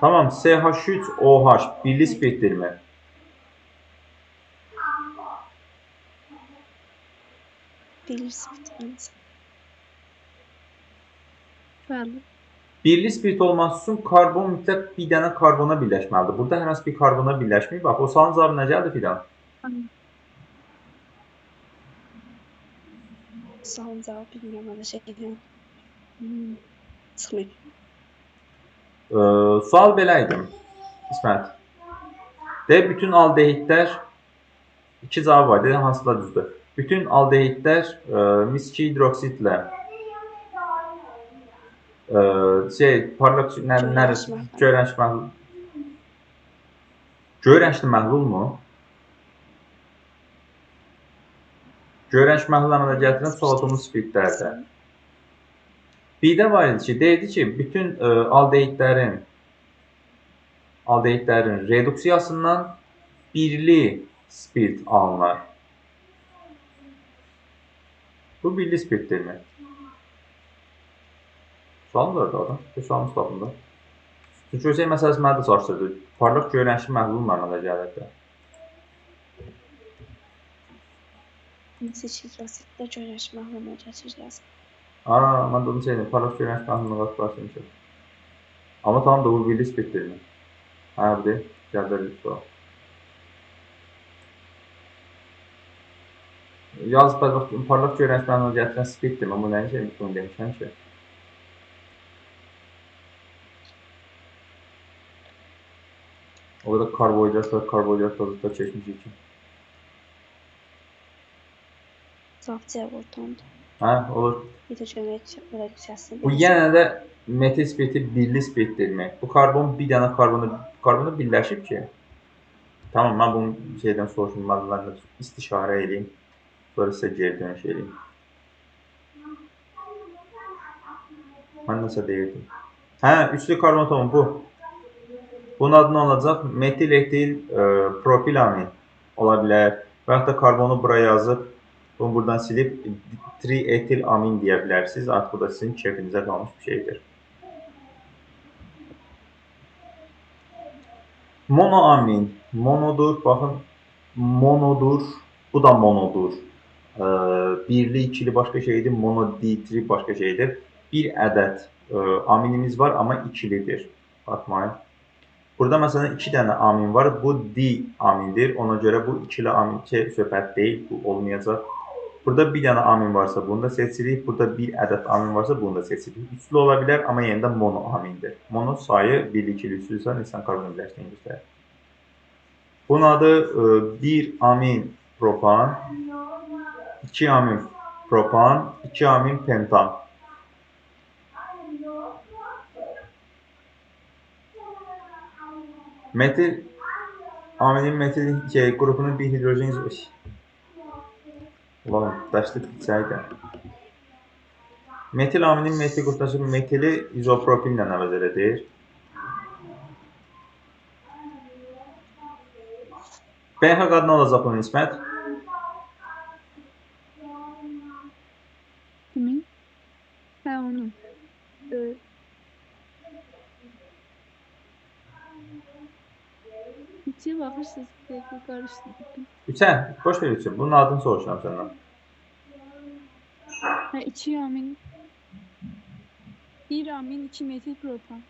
Tamam, CH3OH birli spirtdirmi? Bilirsiniz. Bəli. Birli spirt olması üçün karbon mütləq bir dənə karbona birləşməlidir. Burada hər hansı bir karbona birləşməyib. Bax, o sualın cavabı nə gəldi filan? Sualın cavabı bilmirəm, öyle şey deyiləm. Çıxmıyor. Sual belə idi, İsmət. Bütün aldehidlər, iki cavab var, hansı da düzdür. Bütün aldehidlər mis-2 hidroksidlə parlaq göyrənşli məhlulmu? Göyrənşli məhlul əmələ gətirən su atomlu spirtlərdir. Bir də var idi ki, deyildi ki, bütün aldehidlərin reduksiyasından birli spirt alınır. Bu birli spirtdirmi? Sualım da orada adam. Sualın sualında. Çünki ölçək məsələsi mənə də çarşdırdı. Parlaq göyrənşli məhlul mənada gəlirdi. Mis-2 hidroksidlə göyrənşli məhluluna gətirəcəz. Mən də onu şeydim. Parlaq göyrənşli məhluluna başlamışım. Amma tamam da bu birli spirtdirmi? Bu deyil. Gəldir sual. Yalnız parlaq göyrənşli məhluluna gətirən spirtdir. Mən bu nəyin şeyini bunu demişəm ki. O kadar karbonhidratlar çeşmişik ki. Cavab ortamda. Olur. Hidrogen Bu yenə də metil spirti birli spirtdirmi? Bu karbon bir dənə karbona birləşib ki. Tamam, mən bunu şeydən soruşum, mən istişarə edeyim. Sonra sizə geri dönüş edeyim. Mən nəsə deyirdim. Üçlü karbon atomu bu. Bunun adı nə olacaq? Metil etil propilamin ola bilər. Və yaxud da karbonu buraya yazıb, bunu buradan silib trietil amin deyə bilərsiniz. Artıq bu da sizin kefinizə qalmış bir şeydir. Monoamin. Monodur. Baxın, monodur. Bu da monodur. Birli, ikili başqa şeydir. Monoditri başqa şeydir. Bir ədəd aminimiz var, amma ikilidir. Baxmayın. Burada məsələn 2 dənə amin var. Bu di-amindir. Ona görə bu ikili amin söhbət deyil. Bu olmayacaq. Burada bir dənə amin varsa bunu da seçirik. Burada bir ədəd amin varsa bunu da seçirik. Üçlü ola bilər, amma yenə də monoamindir. Mono sayı birli, ikili, üçlüysə nisan karbon birləşdiyini göstərir. Bunun adı 1 amin propan, 2 amin propan, 2 amin pentan. Metil aminin metil qrupunun bir hidrojen daşlı içəydi. Metil aminin metil qrupdaşı metili izopropinlə əvəz edir. pH qadı nə olacaq bunun İsmət? Kimin? Onun. İçiye bakırsınız sürekli karıştırdım. Boş ver üçün. Bunun adını soruşuram səndən. İçi amin. 1 amin 2 metil propan.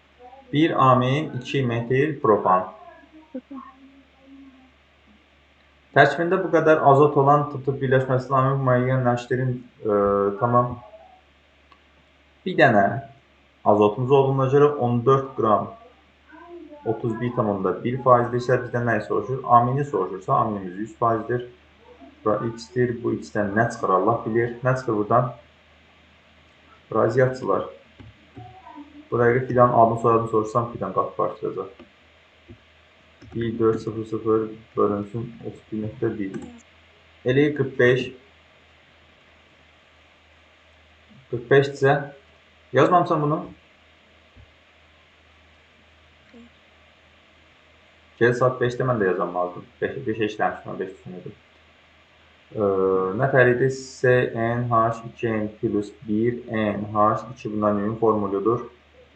1 amin 2 metil propan. Tərkibində bu qədər azot olan tutub birləşməsi amin müəyyən nəşdirin tamam bir dənə azotumuz olduğuna görə 14 qram 31,1% isə bizdən nəyi soruşur? Amini soruşursa aminimiz 100%-dir. Bura X-dir. Bu X-dən nə çıxır Allah bilir. Nə çıxır buradan? Raziyyatçılar. Bu dəqiqə filan adını soyadını sorursam filan qat başlayacaq. 1400 bölünsün 31,1. Eleyi 45. 45-dirsə yazmamısan bunu? Xeyr. Gecə saat 5-də mən də yazamazdım. 5 işləmişdim, 5 düşünürdüm. Nətər idi? CNH2n plus 1 NH2 bundan ünün formuludur.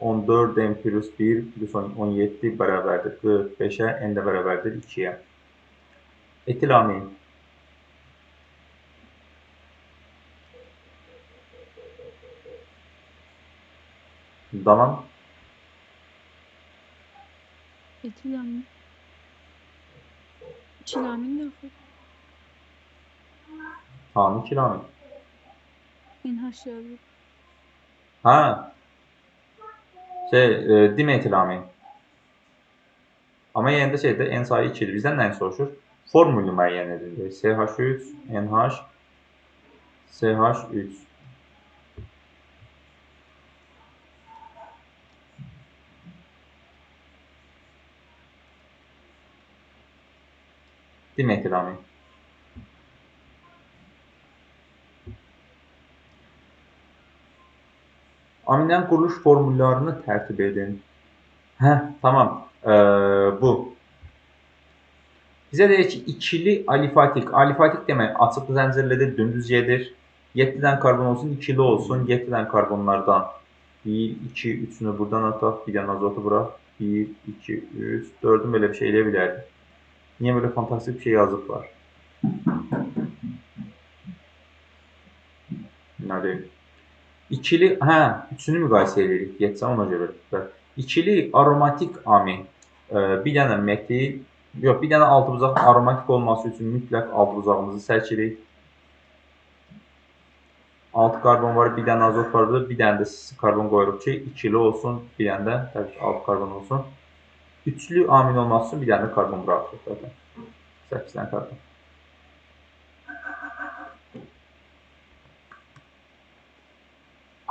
14n plus 1 plus 17 bərabərdir 45-ə, n də bərabərdir 2-yə. Etil amin. Tamam. Etil amin. İçil amin de oxu. Hanı ikili amin? NH yazılır. Ha. Dimetil amin. Amma yenə də şeydə n sayı 2-dir. Bizdən nəyi soruşur? Formülü müəyyən edildi. CH3, NH, CH3. Dimetil amin. Aminlərin quruluş formullarını tərtib edin. Tamam. Bu. Bizə deyir ki, ikili alifatik. Alifatik demək açıq zəncirlidir, dümdüz gedir. 7 dənə karbon olsun, ikili olsun. 7 dənə karbonlardan 1, 2, 3-ünü buradan ataq, bir dənə azotu bıraq. 1, 2, 3, 4-ün belə bir şey eləyə bilərdik. Niyə belə fantastik bir şey yazıblar? Nə deyim? İkili, üçünü müqayisə edirik, getsə ona görə. İkili aromatik amin, bir dənə metil, yox, bir dənə altıbuzaq aromatik olması üçün mütləq altıbuzağımızı seçirik. 6 karbon var, bir dənə azot var burada, bir dənə də karbon qoyuruq ki, ikili olsun, bir dənə də təbii ki, 6 karbon olsun. Üçlü amin olması üçün bir dənə də karbon bıraxırıq zaten. 8 dənə karbon.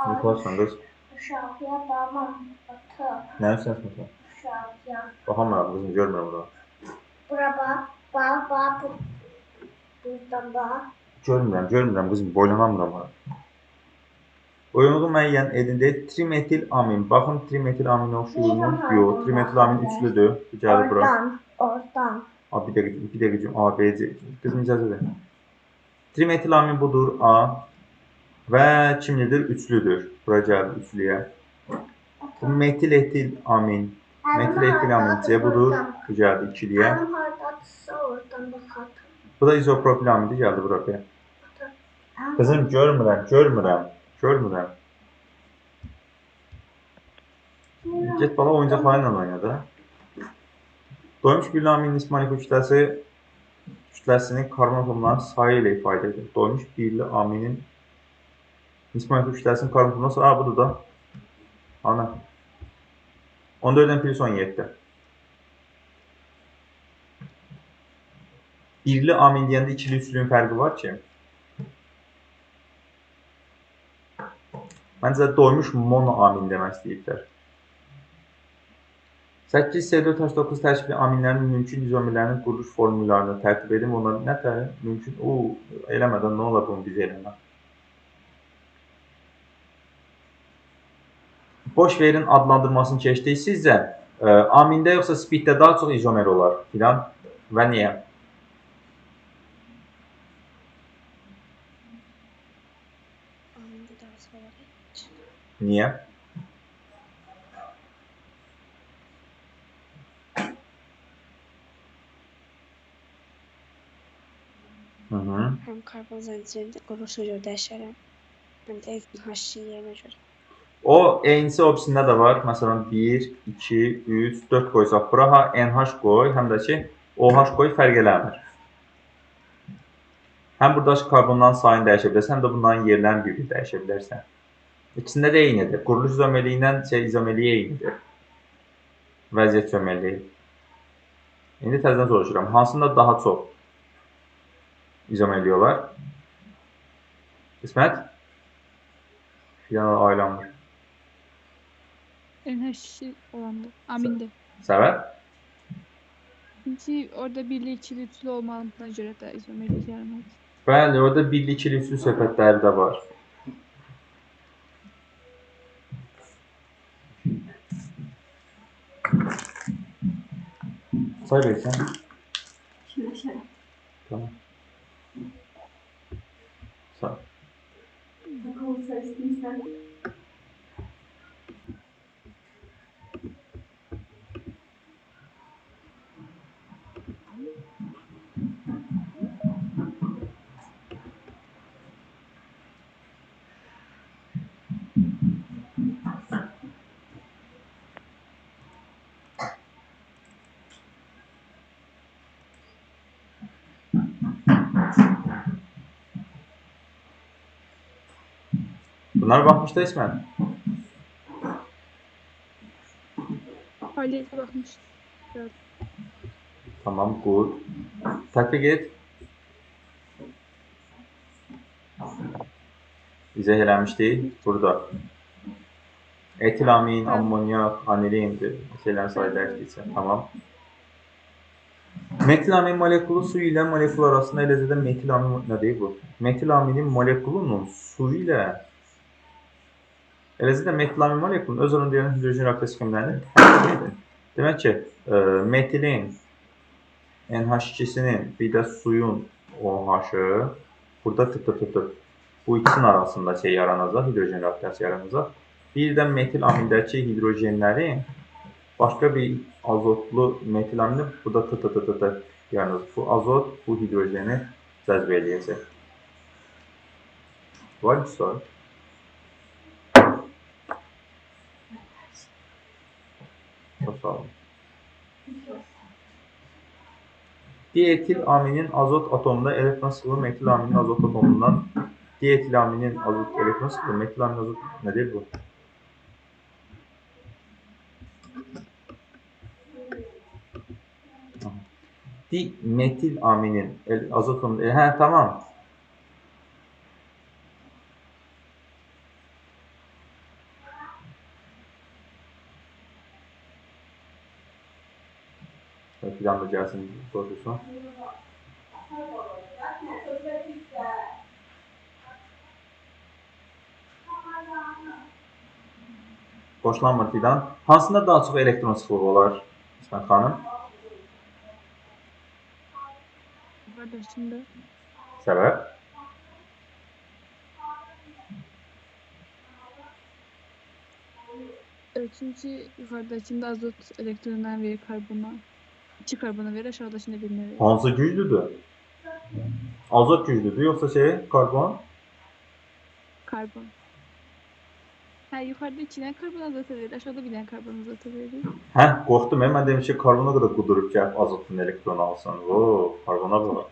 Yuxarısan qız. Uşaqya babam atır. Nə istəyirsən sən? Uşaqya. Baxamıram qızım, görmürəm bura. Bura bax, buradan bax. Görmürəm qızım, boylanamıram ora. Uyğunluğu müəyyən edildi. Trimetil amin. Baxın, trimetil aminə oxşuyurmu? Yox, trimetil amin üçlüdür. Gəlir bura. Oradan. Bir dəqiqə, A, B, C. Qızım icazə ver. Trimetil amin budur, A. Və kimlidir? Üçlüdür. Bura gəldi üçlüyə. Bu metil etil amin. Metil etil amin C budur. Bu gəldi ikiliyə. Mənim hardadırsa oradan baxaq. Bu da izopropil amindir, gəldi bura B. Qızım görmürəm. Get bala oyuncaqlarla oyna da. Doymuş birli aminin nisbi molekul kütləsinin karbon atomlarının sayı ilə ifadə edilir. Doymuş birli aminin nisbi molekul kütləsinin karbon atomlarının sayı, budur da. Ana. 14-dən plus 17. Birli amin deyəndə ikili üçlüyün fərqi var ki. Məncə doymuş mono amin demək istəyiblər. 8C4H9 tərkibli aminlərin mümkün izomerlərinin quruluş formüllarını tərtib edin. Onların nətər mümkün? Eləmədən nə olar bunu biz eləmək? Boş verin adlandırmasını keçdik. Sizcə amində yoxsa spiddə daha çox izomer olar filan və niyə? Amində daha az olar heç. Niyə? Həm karbon zəncirində quruluşuna görə dəyişərəm, həm də NH2 yerinə görə. O, eynisi opsində də var. Məsələn, 1, 2, 3, 4 qoysaq bura, NH qoy, həm də ki, OH qoy, fərq eləmir. Həm buradakı karbonların sayını dəyişə bilərsən, həm də bunların yerlərini bir-bir dəyişə bilərsən. İkisində də eynidir. Quruluş izomerliyi ilə izomerliyi eynidir. Vəziyyət izomerliyi. İndi təzədən soruşuram. Hansında daha çox izomerliyi olar? İsmət? Filan aylanmır. NH olanda. Aminde. Səbəb? Çünkü orada birli, ikili, üçlü olmadığına göre de izomerlik yaramaz. Bəli, orada birli, ikili, üçlü söhbətləri də var. Çay versən. Fikirləşərəm. Tamam. Sağ ol. Kakao çay istəyirsən. Bunlara baxmışdı İsmail. Fəaliyyətə baxmışdım. Tamam, good. Tətbiq et. İzah eləmişdik. Burada. Etilamin, Hə. ammonyak, anilindir. Şeylərin sayı dəyişdikcə. Tamam. Metilamin molekulu su ilə molekul arasında, eləcə də metilamin nə deyir bu? Metilaminin molekulunun su ilə, eləcə də metilamin molekulunun öz onu deyilən hidrojen reaksiya sxemlərini təhlil edin. Demək ki, metilin NH2-sinin bir də suyun OH-ı burada tıtır. Bu ikisinin arasında şey yaranacaq, hidrojen reaksiyası yaranacaq. Bir də metil amindəki hidrojenlərin başqa bir azotlu metilamini burada tıtır yaranacaq. Bu azot bu hidrojeni cəzb eləyəcək. Var bir sual? Çox sağ olun. Dietil aminin azot atomunda elektron sıxlığı metil aminin azot atomundan dietil aminin azot elektron sıxlığı metil aminin azot nədir bu? Metil aminin azot atomunda hə tamam. Filan da gəlsin soruşsun. Boşlanmır filan. Hansında daha çox elektron sıxlığı olar İsmail xanım? Qardaşımda. Səbəb? Çünki yuxarıdakında azot elektronundan verir karbona. 2 karbona verir, aşağıdakında birini verir. Hansı güclüdür? Azot güclüdür yoxsa karbon? Karbon. Hə, yuxarıda 2 dənə karbon azota verir, aşağıda bir dənə karbon azota verir. Hə, qorxdum. Mən demişəm ki, karbona qədər qudurub gəlib azotun elektronu alsan. Karbona bax.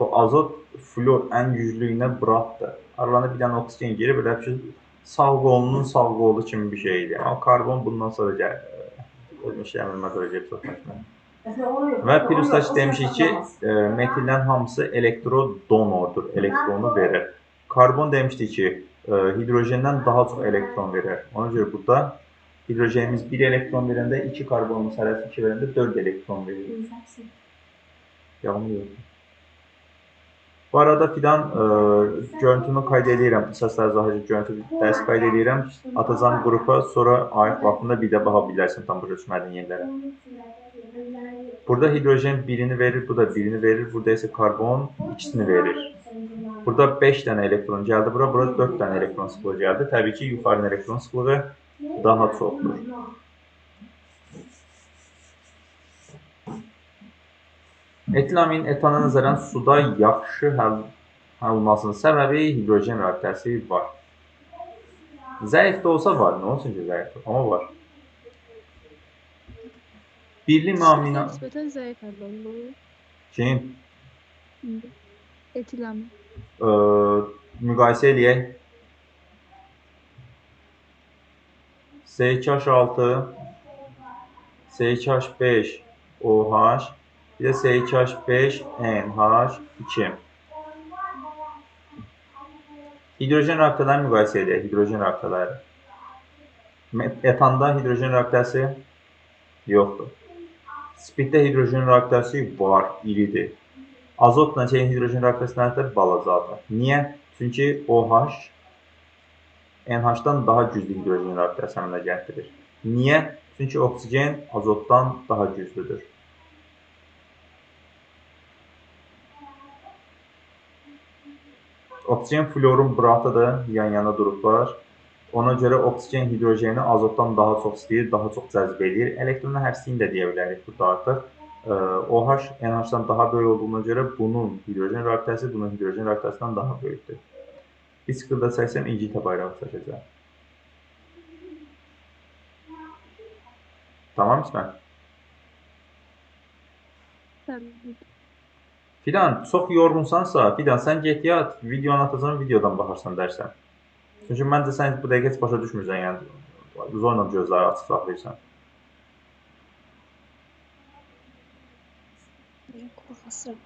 Bu azot flor ən güclüyünə bırakdır. Aralarına bir dənə oksigen girir, belə ki, sağ qolunun sağ qolu kimi bir şeydir. Amma karbon bundan sonra gəlir. Ölmüş əmrmə görəcək söhbətlə. Və plusdaş demişik ki, metillərin hamısı elektrodonordur, elektronu verir. Karbon demişdik ki, hidrojenden daha çox elektron verir. Ona görə burada hidrojenimiz 1 elektron verəndə 2 karbonun sərəsi 2 verəndə 4 elektron verir. Yanılmıyor. Bu arada filan görüntünü qayd edirəm. Səslər zahiri görüntü dərs qayd edirəm. Atacağım qrupa, sonra ayıq vaxtında bir də baxa bilərsən tam bu ölçməli yerlərə. Burada hidrojen birini verir, bu da birini verir. Burada isə karbon ikisini verir. Burada 5 dənə elektron gəldi bura, burada 4 dənə elektron sıxlığı gəldi. Təbii ki, yuxarının elektron sıxlığı daha çoxdur. Etilamin etana nəzərən suda yaxşı həll olmasının səbəbi hidrojen reaksiyası var. Zəif də olsa var, nə olsun ki zəif, amma var. Birli mamina... Nisbətən zəif həll olur. Kim? Etilamin. Müqayisə eləyək. S2H6, S2H5, OH, bir də S2H5, NH2. Hidrojen reaktorlarını müqayisə edək, hidrojen reaktorları. Etanda hidrojen reaksiyası yoxdur. Spirtdə hidrojen reaksiyası var, iridir. Azotla hidrojen reaksiyası da balacadır. Niyə? Çünki OH NH-dan daha güclü hidrojen reaksiyası əmələ gətirir. Niyə? Çünki oksigen azotdan daha güclüdür. Oksigen florun buratıdır, yan-yana durublar. Ona görə oksigen hidrojeni azotdan daha çox istəyir, daha çox cəzb edir. Elektron hərsini də deyə bilərik burada artıq. OH NH-dan daha böyük olduğuna görə bunun hidrojen rabitəsi bunun hidrojen rabitəsindən daha böyükdür. Bisikldə çəksəm İngiltərə bayrağı çəkəcəm. Tamam İsmət? Tabii. Fidan, çox yorğunsansa, Fidan sən get yat, videonu atacağım, videodan baxarsan dərsən. Çünki məncə sən bu dəqiqə heç başa düşmürsən, yəni zorla gözləri açıq saxlayırsan. Qorxasın.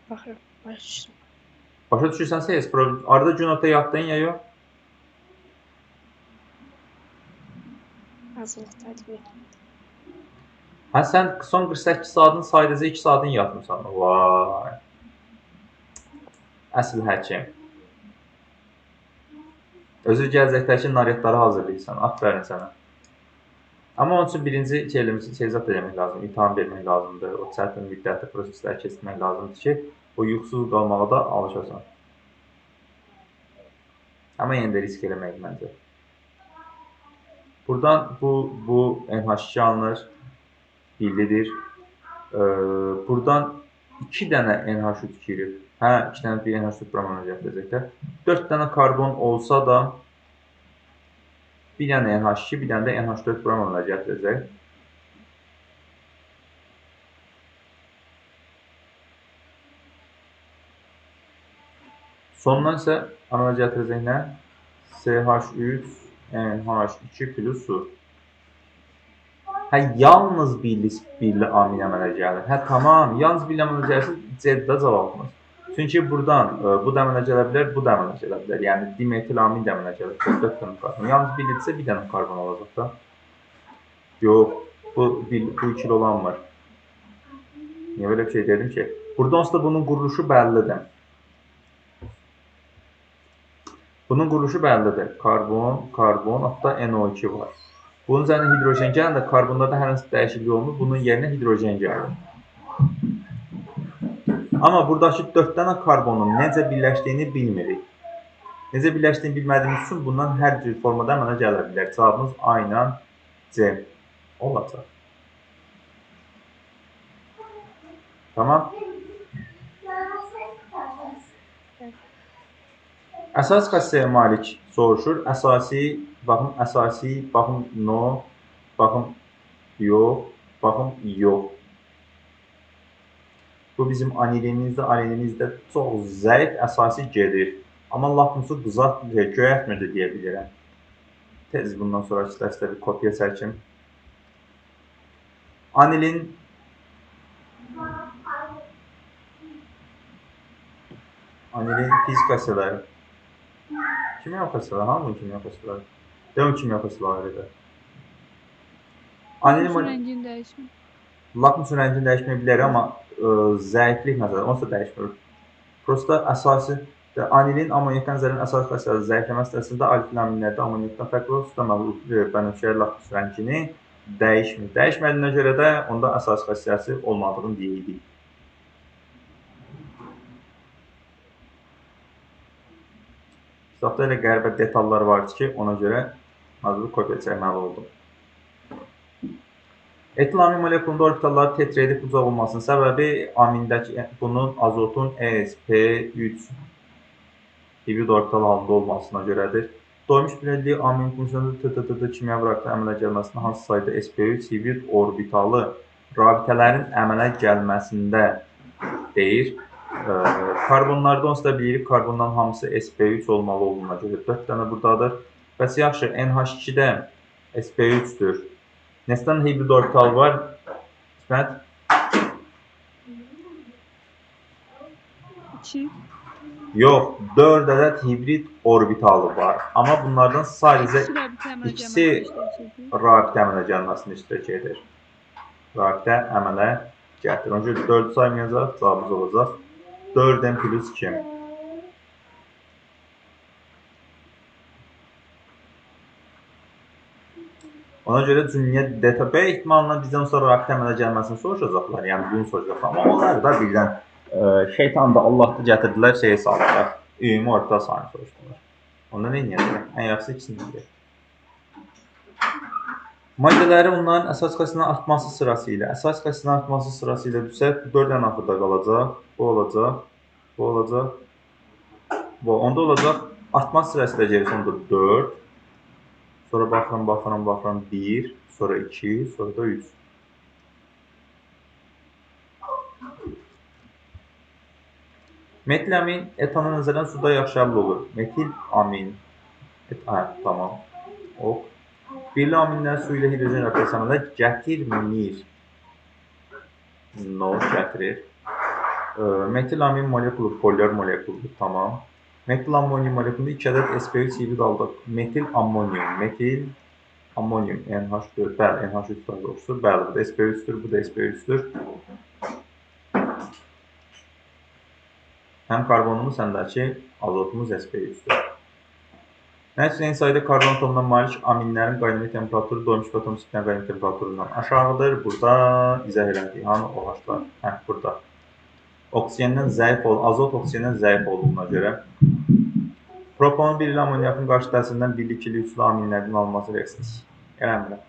Baxıram, başa düşdüm. Başa düşürsənsə heç problem. Arada günorta yatdın ya yox? Hazırlıqdaydım. Hə sən son 48 saatın sadəcə 2 saatın yatmısan. Vay. Əsl həkim. Özü gələcəkdəki naryadları hazırlayırsan. Aferin sənə. Amma onun üçün birinci şeyzat eləmək lazım, imtahan vermək lazımdır. O çətin müddətli prosesləri keçirmək lazımdır ki, o yuxusuz qalmağa da alışasan. Amma yenə də risk eləmək məncə. Buradan bu NH2 alınır, birlidir. Buradan 2 dənə NH3 girir. Hə, 2 dənə bir NH4 bramana gətirəcəklər. 4 dənə karbon olsa da bir dənə NH2, bir dənə də NH4 bramana gətirəcək. Sondan isə ana gətirəcək nə? CH3 NH2 plus su. Hə, yalnız birli amin əmələ gəlir. Hə, tamam, yalnız birli əmələ gəlirsə C-də cavabımız. Çünki buradan bu da əmələ gələ bilər, bu da əmələ gələ bilər. Yəni dimetil amin də əmələ gələ bilər. 4 dənə karbon. Yalnız birlidirsə bir dənə karbon olacaq da. Yox, bu ikili olanmır. Niyə belə bir şey dedim ki? Burada onsuz da bunun quruluşu bəllidir. Bunun quruluşu bəllidir. Karbon, karbon, hatta NO2 var. Bunun üzərində hidrojen gələndə karbonlarda hər hansı dəyişiklik olmur. Bunun yerinə hidrojen gəlir. Amma buradakı 4 dənə karbonun necə birləşdiyini bilmirik. Necə birləşdiyini bilmədiyimiz üçün bundan hər cür formada əmələ gələ bilər. Cavabımız A ilə C olacaq. Tamam. Əsas xassəyə malik soruşur. Əsasi, baxın no, baxın yox, baxın yox. Bu bizim anilinimizdə, alenimizdə çox zəif əsasi gedir. Amma lakmusu qızartmır, göyərtmir də deyə bilirəm. Tez bundan sonra istər bir kopya çəkim. Anilin fizik xassələri. Kimya xassələri, hangi kimya xassələri? Devam kimya xassələri. Lakmusun rəngini dəyişmir. Lakmusun rəngini dəyişməyə bilər, amma zəiflik məsələsi, onsuz da dəyişmir. Prosta əsası anilin amonyakdan zərərin əsas xassələri zəifləmə sırasında alkil aminlərdə amonyakdan fərqli olaraq tutamalı bənövşəyi lakmus rəngini dəyişmir. Dəyişmədiyinə görə də onda əsas xassəsi olmadığını deyirik. Kitabda elə qəribə detallar var ki, ona görə məcbur kopya çəkməli oldum. Etil amin molekulunda orbitalları tetraedrik bucaq olmasının səbəbi amindəki bunun azotun sp3 hibrid orbital halında olmasına görədir. Doymuş birlikli amin funksiyonunda kimya rabitə əmələ gəlməsində hansı sayda sp3 hibrid orbitalı rabitələrin əmələ gəlməsində deyir. Karbonlarda onsuz da bilirik, karbondan hamısı sp3 olmalı olduğuna görə 4 dənə buradadır. Bəs yaxşı, NH2-də sp3-dür. Neçə dənə hibrid orbital var? İsmət? 2. Yox, 4 ədəd hibrid orbitalı var. Amma bunlardan sadəcə ikisi rabitə əmələ gəlməsini iştirak edir. Rabitə əmələ gətirir. Onun üçün 4 saymayacaq, cavabımız olacaq 4n plus 2. Ona görə Cüniyə DTB ehtimalına bizdən sonra reaktiv əmələ gəlməsini soruşacaqlar. Yəni bunu soruşacaqlar. Amma onlar da birdən şeytan da Allah da gətirdilər şeyə saldılar. Ümumi orta sayını soruşdular. Onda nə edəcəklər? Ən yaxşısı ikisini deyək. Maddələri onların əsas qatsının artması sırası ilə, əsas qatsının artması sırası ilə düşsək, bu 4 ən axırda qalacaq, bu olacaq, bu olacaq, bu. Onda olacaq, artması sırası ilə gəlir, sonda 4, sonra baxıram, 1, sonra 2, sonra da 3. Metil amin etana nəzərən suda yaxşı həll olur. Metil amin, tamam, ok. Birli aminlər su ilə hidrogen reaksiyasında gətirmir. No, gətirir. Metil amin molekulu polyar molekuludur, tamam. Metil ammonium molekulunda 2 ədəd sp3 hibrid aldıq. Metil ammonium, NH4, bəli, NH3 doğrusudur. Bəli, bu da sp3-dür, bu da sp3-dür. Həm karbonumuz, həm də ki, azotumuz sp3-dür. Nəticədə eyni sayda karbon atomuna malik aminlərin qaynama temperaturu doymuş atom sisteminin qaynama temperaturundan aşağıdır. Burada izah elədik. Hanı OH-lar? Burada. Oksigendən zəif azot oksigendən zəif olduğuna görə propanın bir ilə amoniakın qarşı təsirindən birli, ikili, üçlü aminlərdən alınması reaksiyası. Eləmirəm.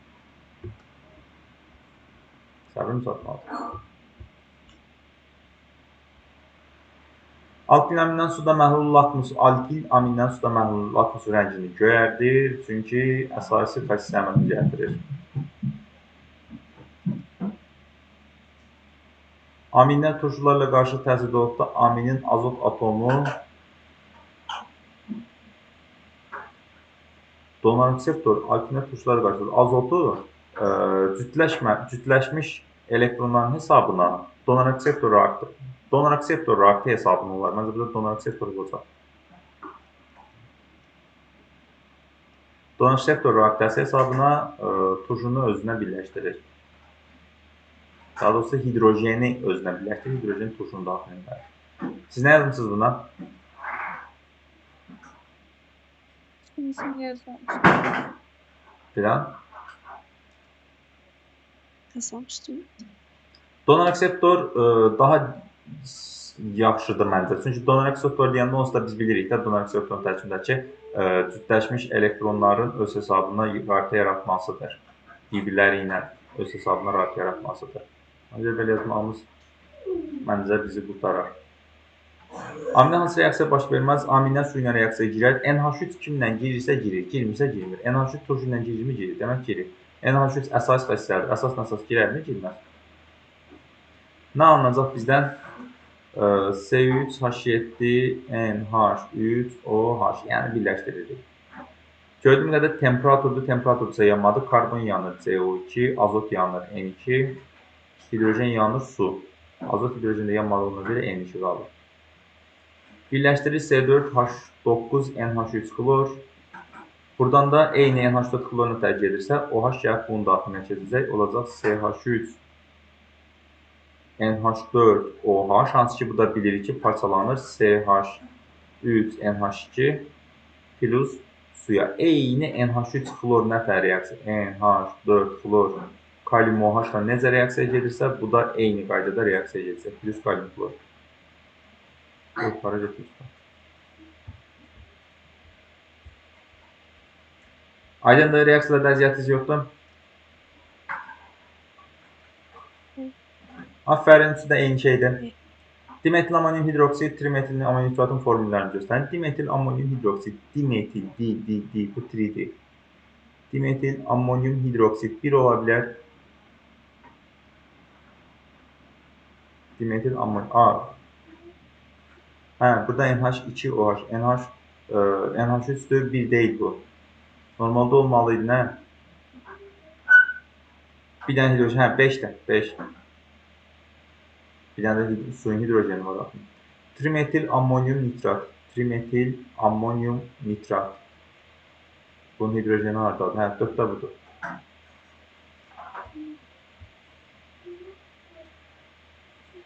Səbrim çatmalıdır. Alkil amindən suda məhlul latmus rəngini göyərdir, çünki əsası fasil əmələ gətirir. Aminlər turşularla qarşı təsirdə olduqda aminin azot atomu donor akseptor alkinlər turşularla qarşı azotu cütləşmiş elektronların hesabına donor akseptor reaktiv hesabına olar. Məncə burada donor akseptor olacaq. Donor akseptor reaktivasi hesabına turşunu özünə birləşdirir. Daha doğrusu hidrojeni özünə birləşdirir, hidrojen turşunun daxilindədir. Siz nə yazmışsınız buna? İkincisini yazmamıştım. Filan? Yazmamışdım. Donor akseptor daha yaxşıdır məncə. Çünki donor akseptor deyəndə onsuz da biz bilirik də donor akseptorun tərkibindəki cütləşmiş elektronların öz hesabına reaktiv yaratmasıdır. Bir-birləri ilə öz hesabına reaktiv yaratmasıdır. Ancaq belə yazmağımız məncə bizi qurtarar. Aminə hansı reaksiya baş verməz? Aminlər su ilə reaksiyaya girər. NH3 kimlə girirsə girir, girmirsə girmir. NH3 turşu ilə girirmi? Girir. Demək girir. NH3 əsas xəssisədir. Əsasla əsas girərmi? Girməz. Nə alınacaq bizdən? C3H7NH3OH, yəni birləşdiririk. Gördüyüm qədər temperaturdur, temperatursa yanmadı. Karbon yanır CO2, azot yanır N2, hidrojen yanır su. Azot hidrojende yanmadığına görə N2 qalır. Birləşdirir C4H9NH3 klor. Buradan da eyni NH4 klorunu tərk edirsə, OH gəlib bunun daxilinə keçəcək. Olacaq CH3 NH4OH, hansı ki bu da bilirik ki parçalanır CH3NH2 plus suya. Eyni NH3 xlor nətər reaksiya? NH4 xlor kalium OH-la necə reaksiya gedirsə, bu da eyni qaydada reaksiya gedəcək. Plus kalium xlor. Para götürürsə. Aydındır, reaksiyalarda əziyyətiniz yoxdur. Aferin, sizdə eyni şeydir. Dimetil amonyum hidroksid, trimetil amonyum nitratın formüllərini göstərin. Dimetil amonyum hidroksid, dimetil, bu tridir. Dimetil amonyum hidroksid 1 ola bilər. Dimetil amonyum, burada NH2OH, NH3-dür, 1 deyil bu. Normalda olmalıydı, nə? Bir dənə hidrojen, 5'də, 5. Bir dənə də suyun hidrojeni var. Trimetil amonyum nitrat. Trimetil amonyum nitrat. Bunun hidrojeni hardadır? 4'də budur.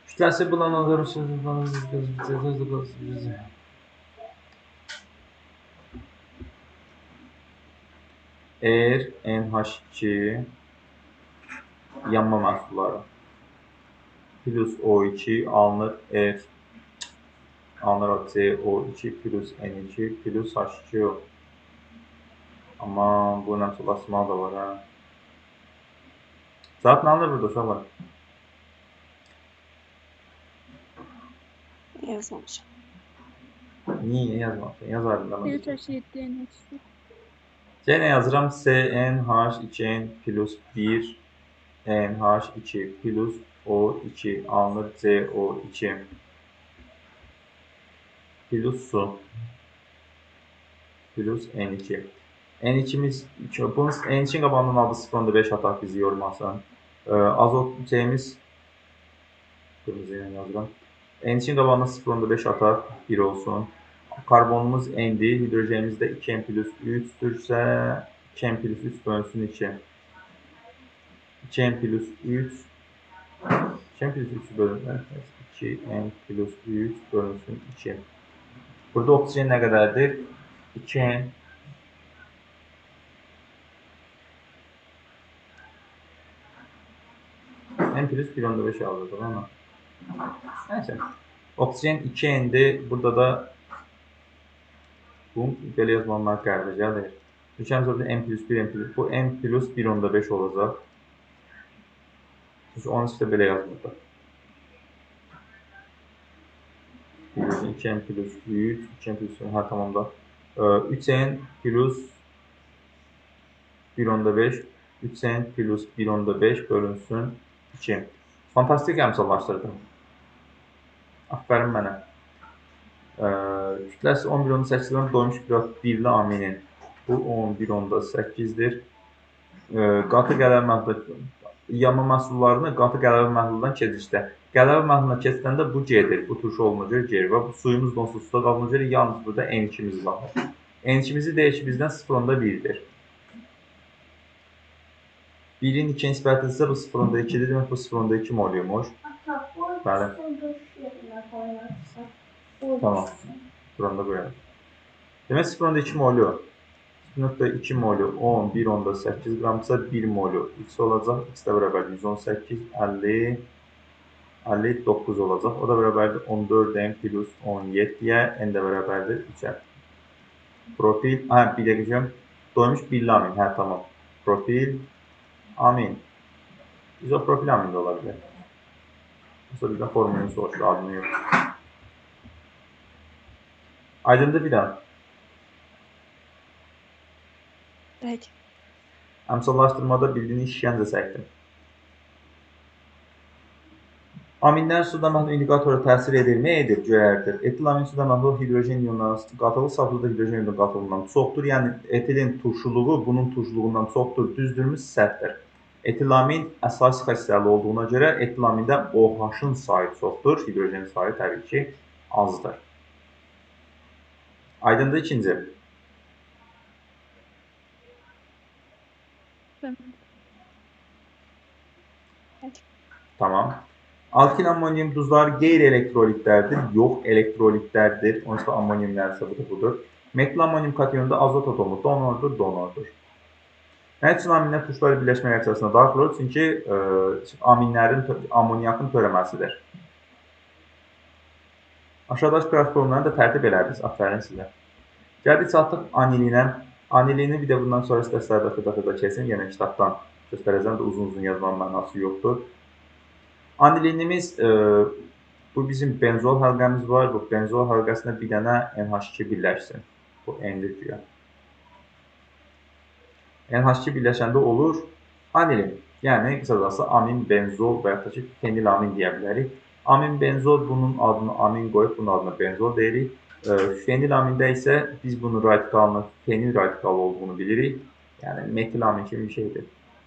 Kütləsi bulanılır. R, NH2 yanma məhsulları plus O2 alınır R, alınır CO2 plus N2 plus H2O. Aman, bu nəsə basmalı da var, hə? Cavab nə alınır burada uşaqlar? Yazmamışam. Niyə yazmamışsın? Yazardım da. Bir taşı yetdiğin hepsi. Yenə yazıram CnH2n plus 1 NH2 plus O2 alınır CO2 plus su plus N2. N2'miz, bunun N2'in qabağından aldı 0.5 ataq bizi yormasın. Azot şeyimiz, kırmızı ilə yazıram. N2'in qabağından 0.5 ataq 1 olsun. Karbonumuz N'dir, hidrojenimiz də 2N plus 3'dürsə 2N plus 3 bölünsün 2. 2N plus 3 2N plus 3 bölünsün 2N plus 3 bölünsün 2. Burada oksijen nə qədərdir? 2N N plus 1.5 yazdırdım ama. Neyse. Oksijen 2N'dir. Burada da bu belə yazmamlar qəribə gəlir. Düşəmiz orada N plus 1, N plus, bu N plus 1.5 olacaq. Çünki onun üstə belə yazmırdı. 2N plus 3, 2N plus 3, hə tamam da. 3N plus 1.5, 3N plus 1.5 bölünsün 2. Fantastik əmsallaşdırdım. Aferin mənə. Kütləsi 11.8 qram doymuş birli aminin. Bu 11.8'dir. Qatı qələvi məhdud yanma məhsullarını qatı qələvi məhduddan keçirişdə. Qələvi məhduddan keçiləndə bu C'dir. Bu turşu oluna görə C və bu suyumuz da onsuz suda qalına görə yalnız burada N2'miz var. N2'mizi deyək ki, bizdən 0.1'dir. 1'in 2'ye nisbət edilsə bu 0.2'dir. Demək bu 0.2 moluymuş. Ata, bu Bəli. su duş yerine koyarsan. Tamam. Buranı da qoyalım. Demək 0.2 molyu. 0.2 molyu 11.8 qramsa 1 molyu X olacaq. X də bərabər 118, 50, 59 olacaq. O da bərabərdir 14N plus 17-yə, N də bərabərdir 3-ə. Propil, bir dəqiqə doymuş birli amin, hə tamam. Propil, amin. İzopropil amin də ola bilər. Mesela bir də formülünü soruşur, adını yox. Aydındır bir daha. Evet. Əmsallaşdırmada bildiyini işgəncə çəkdim. Aminlər suda məhdud indikatora təsir edirmi? Edir, göyərdir. Etil amin suda məhdud hidrojen iyonlarının qatılı saflıda hidrojen iyonu qatılığından çoxdur. Yəni etilin turşuluğu bunun turşuluğundan çoxdur. Düzdürmü? Səhvdir. Etil amin əsas xəstəli olduğuna görə etil amində OH-ın sayı çoxdur. Hidrojenin sayı təbii ki azdır. Aydındır ikinci. Tamam. Alkil ammonyum duzları qeyri-elektrolitlərdir, yox elektrolitlərdir. Onsuz da ammonyumlar isə budur. Metil ammonyum kationunda azot atomu donordur. Nə üçün aminlər turşular birləşmə reaksiyasına daxil olur? Çünki aminlərin ammoniakın törəməsidir. Aşağıdakı qraf formlarını da tərtib elədiniz. Aferin sizə. Gəldik çatdıq anilinə. Anilini bir də bundan sonra istəsələr dəfə keçin. Yenə kitabdan göstərəcəm də uzun-uzun yazmanın mənası yoxdur. Anilinimiz, bu bizim benzol həlqəmiz var. Bu benzol həlqəsində bir dənə NH2 birləşsin. Bu N-dir güya. NH2 birləşəndə olur anilin. Yəni, qısacası amin benzol və yaxud da ki, fenil amin deyə bilərik. Amin benzol bunun adını amin qoyub, bunun adını benzol deyirik. Fenil amində isə biz bunun radikalının fenil radikalı olduğunu bilirik. Yəni, metil amin kimi bir şeydir.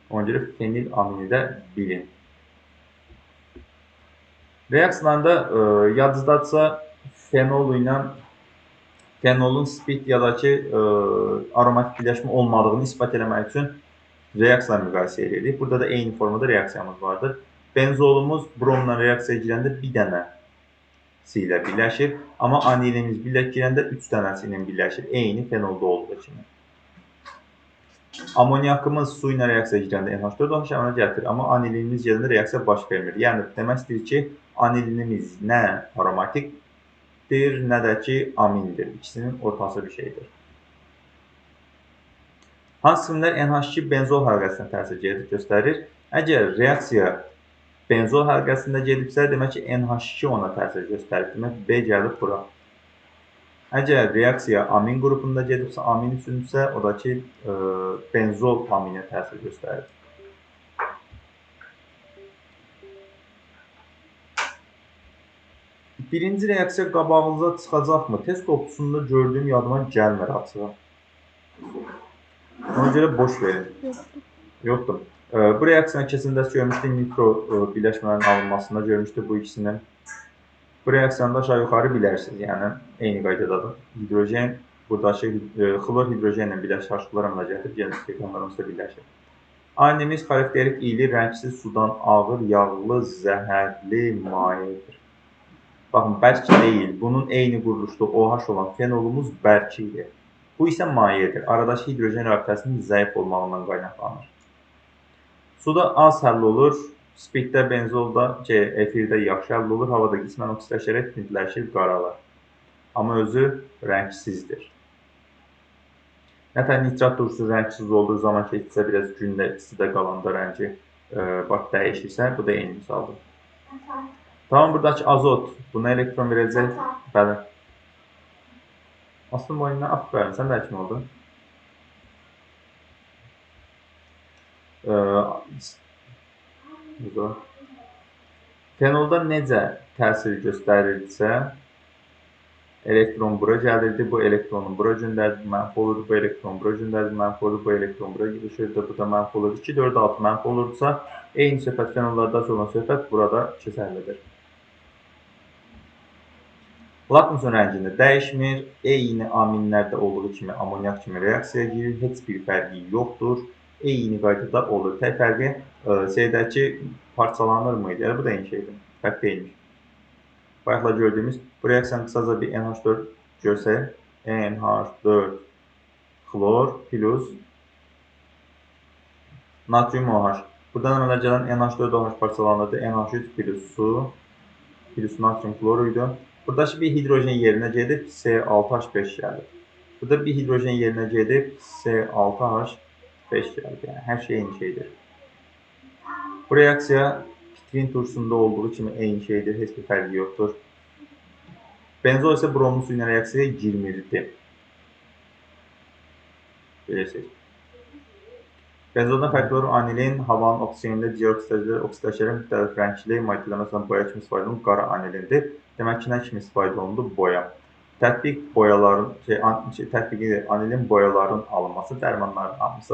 Ona görə fenil amini də bilin. Reaksiyalarında yadınızdadırsa fenol ilə fenolun spid ya da ki aromatik birləşmə olmadığını isbat eləmək üçün reaksiyalar müqayisə edirik. Burada da eyni formada reaksiyamız vardır. Benzolumuz bromla reaksiyaya girəndə bir dənəsi ilə birləşir. Amma anilimiz girəndə 3 dənəsi ilə birləşir. Eyni fenolda olduğu kimi. Amoniakımız su ilə reaksiya girəndə NH4OH əmələ gətirir, amma anilinimiz gedəndə reaksiya baş vermir. Yəni demək istəyir ki, anilinimiz nə aromatikdir, nə də ki amindir. İkisinin ortası bir şeydir. Hansı cisimlər NH2 benzol həlqəsinə təsir göstərir? Əgər reaksiya benzol həlqəsində gedibsə, demək ki NH2 ona təsir göstərir. Demək B gəlib bura. Əgər reaksiya amin qrupunda gedibsə, amin üçüncüsə, o da ki, benzol aminə təsir göstərir. Birinci reaksiya qabağınıza çıxacaqmı? Test toplumunda gördüyüm yadıma gəlmir açığa. Ona görə boş verin. Yoxdur. Bu reaksiyanın keçində görmüşdük mikro birləşmələrin alınmasında görmüşdük bu ikisinin. Bu reaksiyanda aşağı yuxarı bilərsiniz, yəni eyni qaydadadır. Hidrojen, buradakı xlor hidrojenlə birləşir, H-klor əmələ gətirir, gəlin stekanlarımızda birləşir. Aynimiz xarakterik iyili, rəngsiz sudan ağır, yağlı, zəhərli mayedir. Baxın, bərk deyil. Bunun eyni quruluşda OH olan fenolumuz bərk idi. Bu isə mayedir. Aradakı hidrojen rabitəsinin zəif olmağından qaynaqlanır. Suda az həll olur. Spirtdə, benzolda, efirdə yaxşı həll olur, havada qismən oksidləşərək tintləşir, qaralır. Amma özü rəngsizdir. Nətər nitrat turşusu rəngsiz olduğu zaman keçsə, biraz gündə istidə qalanda rəngi dəyişirsə, bu da eyni misaldır. Tamam, buradakı azot, buna elektron verəcək. Bəli. Aslında boyundan aferin, sən də həkim oldun. Fenolda necə təsir göstərirsə, elektron bura gəlirdi, bu elektronun bura göndərdi, mənfi olurdu, bu elektron bura göndərdi, mənfi olurdu, bu elektron bura girişirdi, bu da mənfi olurdu. 2, 4, 6 mənfi olurdsa, eyni söhbət fenollarda olan söhbət burada keçərlidir. Lakmusun rəngini dəyişmir, eyni aminlərdə olduğu kimi amoniak kimi reaksiyaya girir, heç bir fərqi yoxdur. Eyni qaydada olur. Tək fərqi şeydəki parçalanır mıydı? Yəni, bu da eyni şeydir. Fərq deyilmiş. Bayaqla gördüyümüz bu reaksiyanı qısaca bir NH4 görsək. NH4 xlor plus natrium OH. Buradan əmələ gələn NH4OH parçalanırdı. NH3 plus su plus natrium xlor idi. Buradakı bir hidrojen yerinə gedib C6H5 gəlir. Burada bir hidrojen yerinə gedib C6H5 gəldi. Yəni, hər şey eyni şeydir. Bu reaksiya pitrin turşusunda olduğu kimi eyni şeydir. Heç bir fərqi yoxdur. Benzol isə bromlu su ilə reaksiyaya girmirdi. Bilirsiniz. Benzoldan fərqli olur. Anilin havanın oksigenində dioksidlər oksidləşərək müxtəlif rəngli maddələr məsələn boya kimi istifadə olunur. Qara anilindir. Demək ki, nə kimi istifadə olundu? Boya. Tətbiq boyaların, anilin boyaların alınması, dərmanların alınması.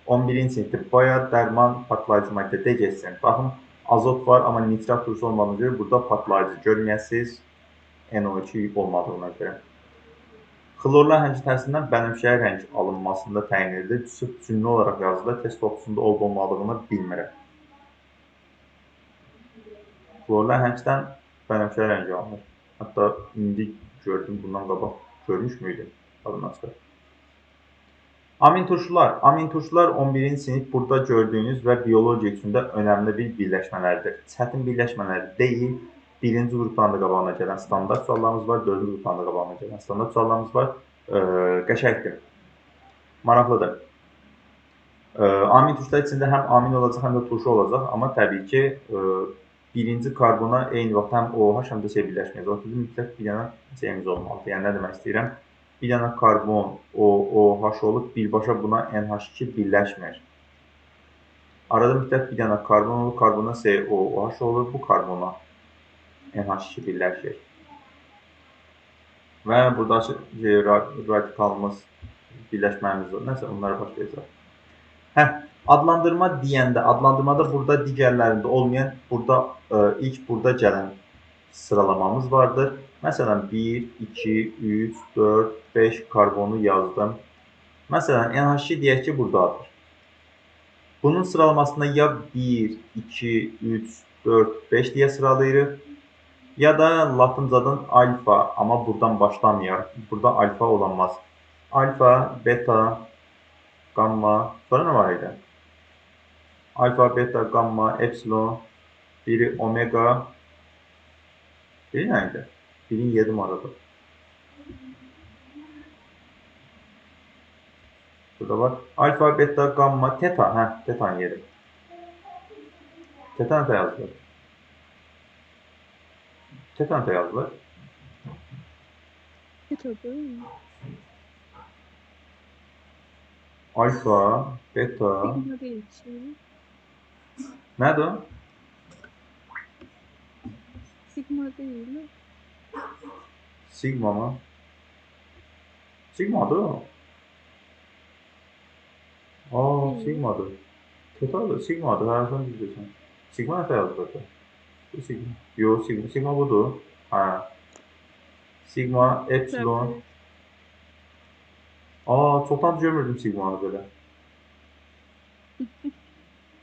11-ci sinifdə boya, dərman, patlayıcı maddə deyəcəksin. Baxın, azot var, amma nitrat turşusu olmadığına görə burada patlayıcı görməyəsiz NO2 olmadığına görə. Xlorla həngi təsirindən bənövşəyi rəng alınmasında təyin edilir. Cümlə olaraq yazılır, test toplumunda olub-olmadığını bilmirəm. Xlorla həngdən bənövşəyi rəng alınır. Hətta indi gördüm, bundan qabaq görmüş müydüm? Adından çıxır. Amin turşular. Amin turşular 11-ci sinif burada gördüyünüz və biologiya üçün də önəmli bir birləşmələrdir. Çətin birləşmələr deyil. Birinci qrupdan da qabağına gələn standart suallarımız var, dördüncü qrupdan da qabağına gələn standart suallarımız var. Qəşəngdir. Maraqlıdır. Amin turşular içində həm amin olacaq, həm də turşu olacaq. Amma təbii ki, birinci karbona eyni vaxt həm OH, həm də şey birləşməyəcək. O bizim mütləq bir dənə şeyimiz olmalıdır. Yəni, nə demək istəyirəm? Bir dənə karbon, OH olub, birbaşa buna NH2 birləşmir. Arada mütləq bir dənə karbon olur, karbona COOH olur, bu karbona NH2 birləşir. Və buradakı radikalımız, birləşməyimiz var. Nəsə, onlara baş verəcək. Adlandırma deyəndə, adlandırmada burada digərlərində olmayan, ilk burada gələn sıralamamız vardır. Məsələn, 1, 2, 3, 4, 5 karbonu yazdım. Məsələn, NH2 deyək ki, buradadır. Bunun sıralamasında ya 1, 2, 3, 4, 5 deyə sıralayırıq. Ya da latıncadan alfa, amma buradan başlamayaq. Burada alfa olanmaz. Alfa, beta, gamma. Sonra ne var idi? Alfa, beta, gamma, epsilon, biri omega. Biri nə idi? Birin 7 numarada. Burada var. Alfa, beta, gamma, teta. Hə, tetanın yeri. Teta nə yazılır? Teta nə yazılır? Kitadı. Alfa, beta. Sigma değil şey. Nədir o? Sigma değil mi? Sigma mı? Sigma'dır o. Sigma'dır. Tetadır, sigma'dır. Hə, sən düzdürsən. Sigma nə yazılır? Bu sigma. Yox, sigma. Sigma budur. Hə. Sigma, epsilon. Evet. Çoxdan görmürdüm sigmanı belə.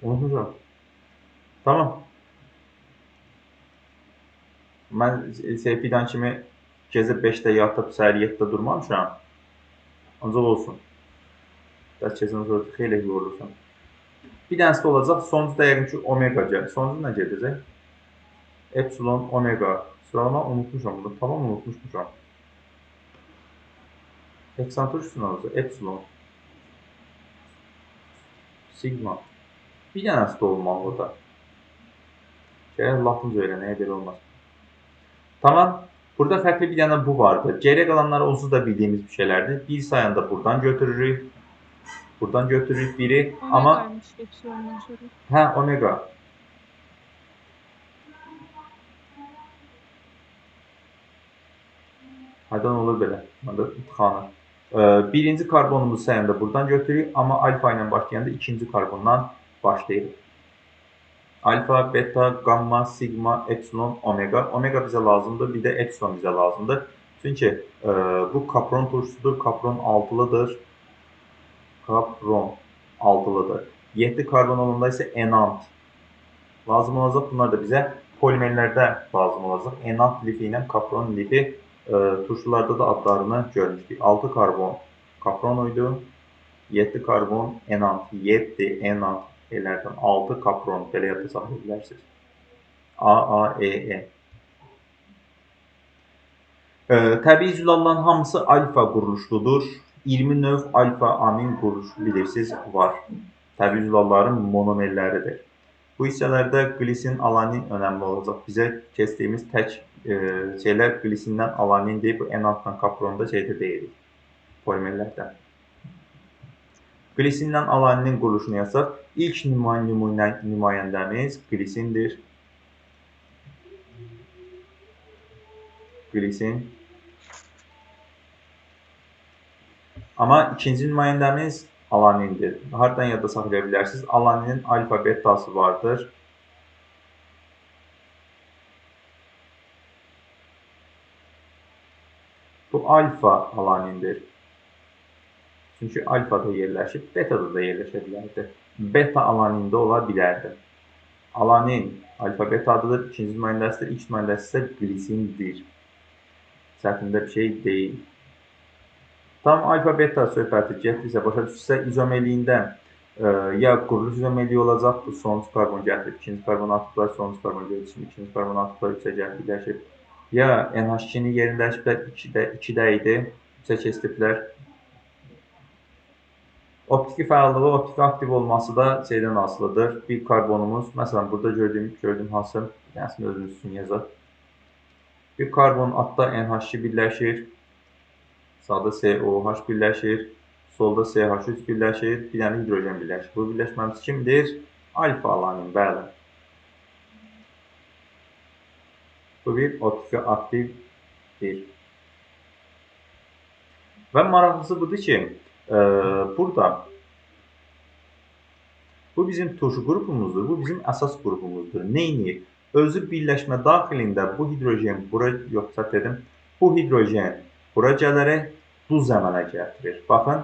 Unutmuşam. Tamam. Mən fidan kimi gecə 5-də yatıb səhər 7-də durmamışam. Ancaq olsun. Dərs keçəndən sonra xeyli yorulursan. Bir dənəsi də olacaq. Sonuncu da yəqin ki omega gəlir. Sonuncu nə gedəcək? Epsilon, omega. Sıralama unutmuşam bunu. Tamam unutmuşam. Eksantur üstünə olacaq. Epsilon. Sigma. Bir dənəsi də olmalı orada. Gərək latınca öyrənəyə belə olmaz. Tamam. Burada fərqli bir dənə bu vardı. Geriyə qalanları onsuz da bildiyimiz bir şeylərdir. Bir sayanda buradan götürürük. Buradan götürürük biri. Amma Omega'ymış epsilondan sonra. hə, omega. Haydan olur belə. Məndə tıxanır. Birinci karbonumuzu sayanda buradan götürürük. Amma alfa ilə başlayanda ikinci karbondan başlayırıq. Alfa, beta, gamma, sigma, epsilon, omega. Omega bizə lazımdır. Bir də epsilon bizə lazımdır. Çünki bu kapron turşusudur. Kapron altılıdır. Kapron altılıdır. 7 karbon olanda isə enant lazım olacaq. Bunlar da bizə polimerlərdə lazım olacaq. Enant lifi ilə kapron lifi turşularda da adlarını görmüşdük. 6 karbon kapron idi. 7 karbon enant. 7 enant elərdən 6 kapron belə yadda saxlaya bilərsiniz. AAEE. Təbii zülalların hamısı alfa quruluşludur. 20 növ alfa amin quruluşu bilirsiniz var. Təbii zülalların monomerləridir. Bu hissələrdə glisin, alanin önəmli olacaq. Bizə keçdiyimiz tək şeylər glisindən alanindir. Bu enantla kapronda şeydə deyilik. Polimerlərdən. Glisindən alaninin quruluşunu yazsaq, ilk nümayəndəmiz glisindir. Glisin. Amma ikinci nümayəndəmiz alanindir. Hardan yadda saxlaya bilərsiniz? Alaninin alfa betası vardır. Bu alfa alanindir. Çünki alfa da yerləşib, betada da yerləşə bilərdi. Beta alanində ola bilərdi. Alanin alfa betadır, ikinci nümayəndəsidir, ilk nümayəndəsi isə glisindir. Səhvində bir şey deyil. Tam alfa beta söhbəti getdirsə, başa düşürsə, izomerliyində ya quruluş izomeliyi olacaq, bu sonuncu karbon gətirib, ikinci karbon atıblar, sonuncu karbon götürsün, ikinci karbon atıblar, 3-ə gəlib birləşib. Ya NH2-nin yerini dəyişiblər, 2-də idi, 3-ə keçdiblər. Optiki fəallığı, optiki aktiv olması da şeydən asılıdır. Bir karbonumuz, məsələn, burada gördüyüm hansı, bir dənəsini özünüz üçün yazaq. Bir karbon altda NH2 birləşir. Sağda COH birləşir, solda CH3 birləşir, bir dənə hidrojen birləşir. Bu birləşməmiz kimdir? Alfa alanin, bəli. Bu bir optiki aktivdir. Və maraqlısı budur ki, burada bu bizim turşu qrupumuzdur, bu bizim əsas qrupumuzdur. Neynir? Özü birləşmə daxilində bu hidrojen, bura yox, çat edim, bu hidrojen bura gələrək duz əmələ gətirir. Baxın,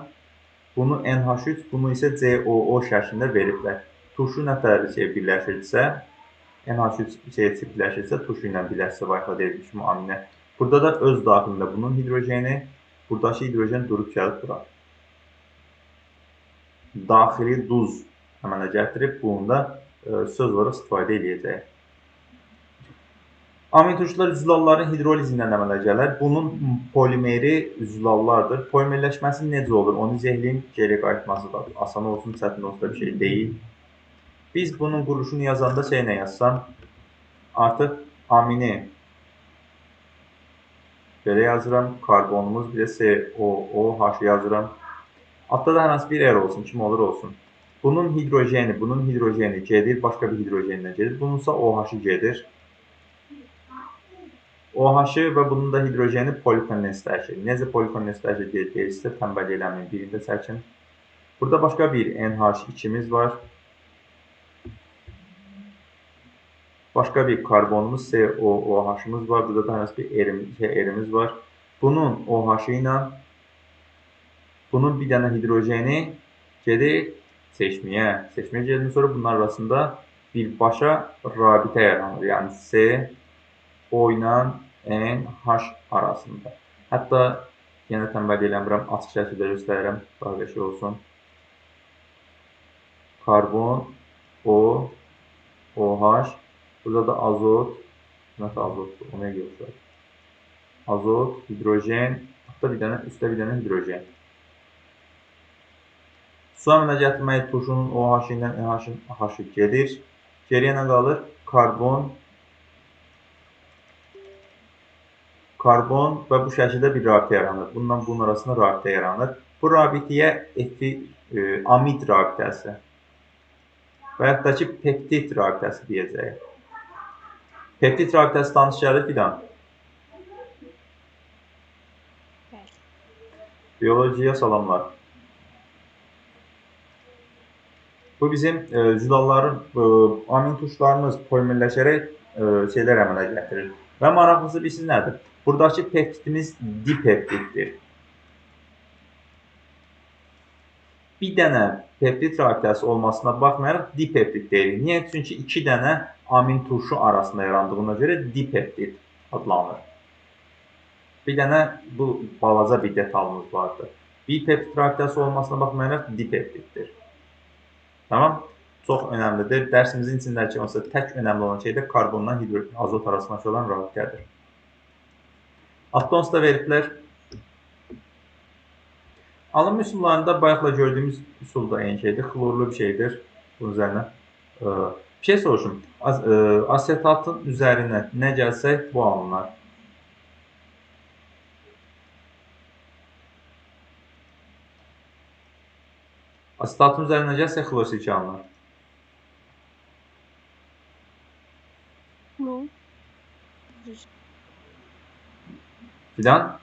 bunu NH3, bunu isə COO şəklində veriblər. Turşu nətər birləşirsə, NH3 birləşirsə, turşu ilə birləşsə və ifadə edilmiş kimi aminə. Burada da öz daxilində bunun hidrojeni, buradakı hidrojen durub gəlib bura. daxili duz əmələ gətirib bunun da söz olaraq istifadə edəcəyik. Amin turşular zülalların hidrolizindən əmələ gələr. Bunun polimeri zülallardır. Polimerləşməsi necə olur? Onu izah edeyim. Geri qayıtması da asan olsun, çətin olsa da bir şey deyil. Biz bunun quruluşunu yazanda nə yazsam? Artıq amini belə yazıram. Karbonumuz bir də COOH yazıram. Altda da hər hansı bir R olsun, kim olur olsun. Bunun hidrojeni gedir, başqa bir hidrojenlə gedir. Bununsa OH-ı gedir. OH-ı və bunun da hidrojeni polikondenstləşir. Necə polikondenstləşir deyilsə, tənbəl eləməyin, birində çəkin. Burada başqa bir NH2-miz var. Başqa bir karbonumuz COOH-ımız var. Burada da hər hansı bir R-imiz var. Bunun OH-ı ilə bunun bir dənə hidrojeni gedir seçməyə. Seçməyə gedəndən sonra bunlar arasında birbaşa rabitə yaranır. Yəni CO ilə NH arasında. Hətta yenə tənbəl eləmirəm, açıq şəkildə göstərirəm, daha qəşəng olsun. Karbon, OH, burada da azot, nəsə azotdur, ona göstərir. Azot, hidrojen, hətta üstə bir dənə hidrojen. Su əmələ gətirməyi turşunun OH ilə NH-ın H-ı gedir. Geriyə nə qalır? Karbon və bu şəkildə bir rabitə yaranır. Bununla bunun arasında rabitə yaranır. Bu rabitəyə amid rabitəsi və yaxud da ki, peptid rabitəsi deyəcəyik. Peptid rabitəsi tanış gəlir filan. Biyologiyaya salamlar. Bu bizim zülalların, amin turşularımız polimerləşərək şeylər əmələ gətirir. Və maraqlısı bilirsiniz nədir? Buradakı peptidimiz dipeptiddir. Bir dənə peptid rabitəsi olmasına baxmayaraq dipeptid deyilir. Niyə? Çünki 2 dənə amin turşu arasında yarandığına görə dipeptid adlanır. Bir dənə bu balaca bir detalımız vardır. Bir peptid rabitəsi olmasına baxmayaraq dipeptiddir. Tamam? Çox önəmlidir. Dərsimizin içindəki tək önəmli olan şey də karbonla azot arasındakı olan rabitədir. Altdan da veriblər. Alınma üsullarında bayaqla gördüyümüz üsul da eyni şeydir. Xlorlu bir şeydir. Bunun üzərinə. Bir şey soruşum. Asetatın üzərinə nə gəlsək bu alınır. Asetatın üzərinə gəlsək xlorsil alınır. Fidan?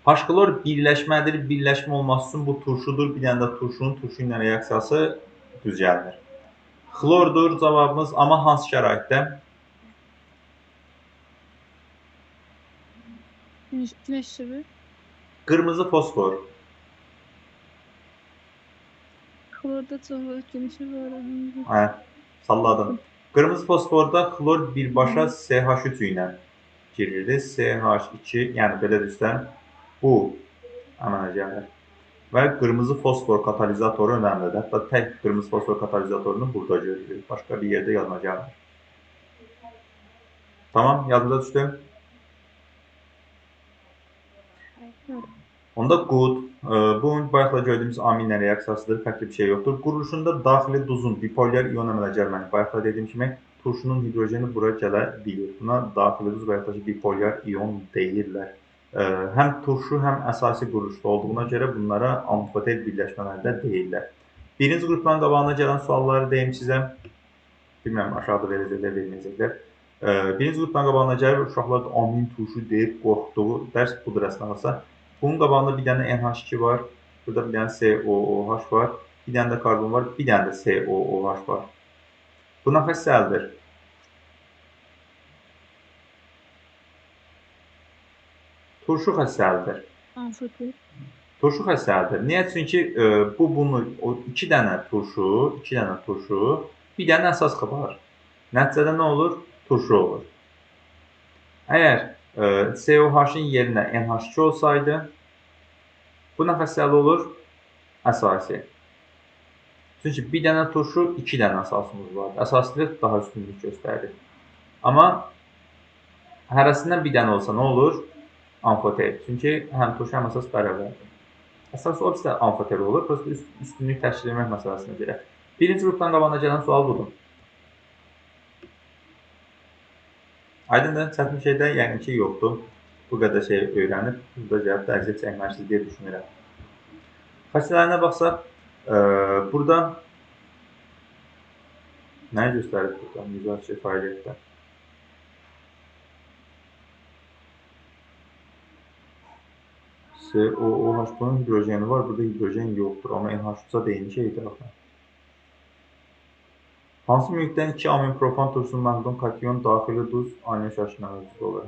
H-klor birləşmədir. Birləşmə olması üçün bu turşudur. Bir dənə də turşunun turşu ilə reaksiyası düzəlmir. Xlordur cavabımız, amma hansı şəraitdə? Güneş işığı. Qırmızı fosfor. Klorda çoxu güneş işığı var. Hə, salladım. Qırmızı fosforda xlor birbaşa CH3 ilə girirdi. CH2, yəni belə desəm, bu əmələ gəlir. Və qırmızı fosfor katalizatoru önəmlidir. Hətta tək qırmızı fosfor katalizatorunu burada görürük. Başqa bir yerdə yadıma gəlmir. Tamam, yadınıza düşdü? Onda good. Bu bayaqla gördüyümüz aminlə reaksiyasıdır. Fərqli bir şey yoxdur. Quruluşunda daxili duzun bipolyar ion əmələ gəlməyi. Bayaqla dediyim kimi turşunun hidrojeni bura gələ bilir. Buna daxili duz və yaxud da bipolyar ion deyirlər. Həm turşu, həm əsasi quruluşda olduğuna görə bunlara amfoter birləşmələri də deyirlər. Birinci qrupdan qabağına gələn sualları deyim sizə. Bilməm, aşağıda verəcəklər, verməyəcəklər. Birinci qrupdan qabağına gəlir, uşaqlar da amin turşu deyib qorxduğu dərs budur əslində. Bunun qabağında bir dənə NH2 var, burada bir dənə COOH var, bir dənə də karbon var, bir dənə də COOH var. Bu nə xəstəlidir? Turşu xəstəlidir. Amfoter. Turşu xəstəlidir. Niyə? Çünki bunu 2 dənə turşu, bir dənə əsas qabarır. Nəticədə nə olur? Turşu olur. Əgər COH-ın yerinə NH2 olsaydı, bu nə xəstəlik olur? Əsasi. Çünki bir dənə turşu, 2 dənə əsasımız var. Əsasilik daha üstünlük göstərir. Amma hərəsindən bir dənə olsa nə olur? Amfoter. Çünki həm turşu, həm əsas bərabərdir. Əsas o bizdə amfoter olur. Prosta üstünlük təşkil etmək məsələsinə görə. Birinci qrupdan qabağına gələn sual budur. Aydındır, çətin bir şey də yəni ki, yoxdur. Bu qədər şey öyrənib, burada gəlib də əziyyət çəkməlisiniz deyə düşünürəm. Xəstələrinə baxsaq, burada nə göstərir burada? Müzakirə fəaliyyətdə. COOH bunun hidrojeni var, burada hidrojen yoxdur. Amma NH3-a deyini şeydir. Hansı mühitdən 2 amin propan turşunun məhdudun kation daxili duz anion şəklində mövcud olur?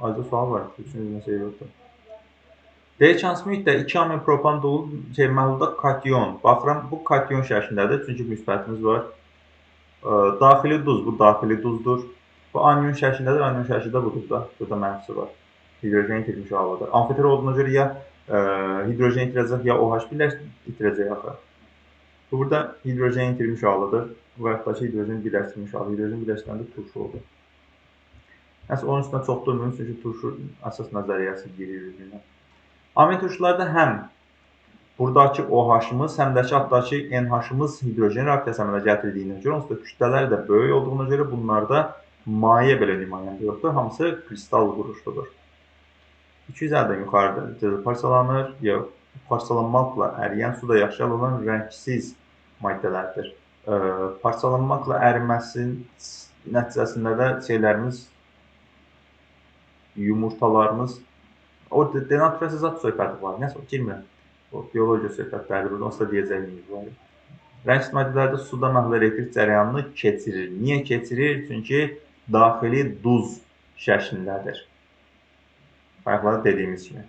Ayrıca sual var. Üçüncü məsələ yoxdur. Deyək ki, hansı mühitdə 2 amin propan məhdudda kation. Baxıram, bu kation şəklindədir. Çünki müsbətimiz var. Daxili duz, bu daxili duzdur. Bu anion şəklindədir. Anion şəklində budur da. Burada mənfisi var. Hidrojen itirmiş haldadır. Amfoter olduğuna görə ya hidrojen itirəcək, ya OH itirəcək axı. Burada hidrojen itirmiş halıdır və yaxud da ki, hidrojen birləşdirmiş halı. Hidrojen birləşdirəndə turşu olur. Nəsə, onun üstündə çox durmuyorum, çünki turşu əsas nəzəriyyəsi girir üzrünə. Amin turşularda həm buradakı OH-ımız, həm də ki, hatta ki, NH-ımız hidrojen reaksiyası əmələ gətirdiyinə görə, onsuz da kütlələri də böyük olduğuna görə bunlarda maye belə nümayəndə yoxdur. Hamısı kristal quruşludur. 250-dən yuxarıda parçalanır, parçalanmaqla əriyən suda yaxşı olan rəngsiz maddələrdir. Parçalanmaqla əriməsinin nəticəsində də şeylərimiz, yumurtalarımız, orada denaturasiya zat söhbəti var, nəsə girmirəm. O biologiya söhbətləridir, burada onsuz da deyəcəyimiz var. Rəngsiz maddələrdə suda məhdud elektrik cərəyanını keçirir. Niyə keçirir? Çünki daxili duz şəklindədir. Bayaqlarda dediyimiz kimi.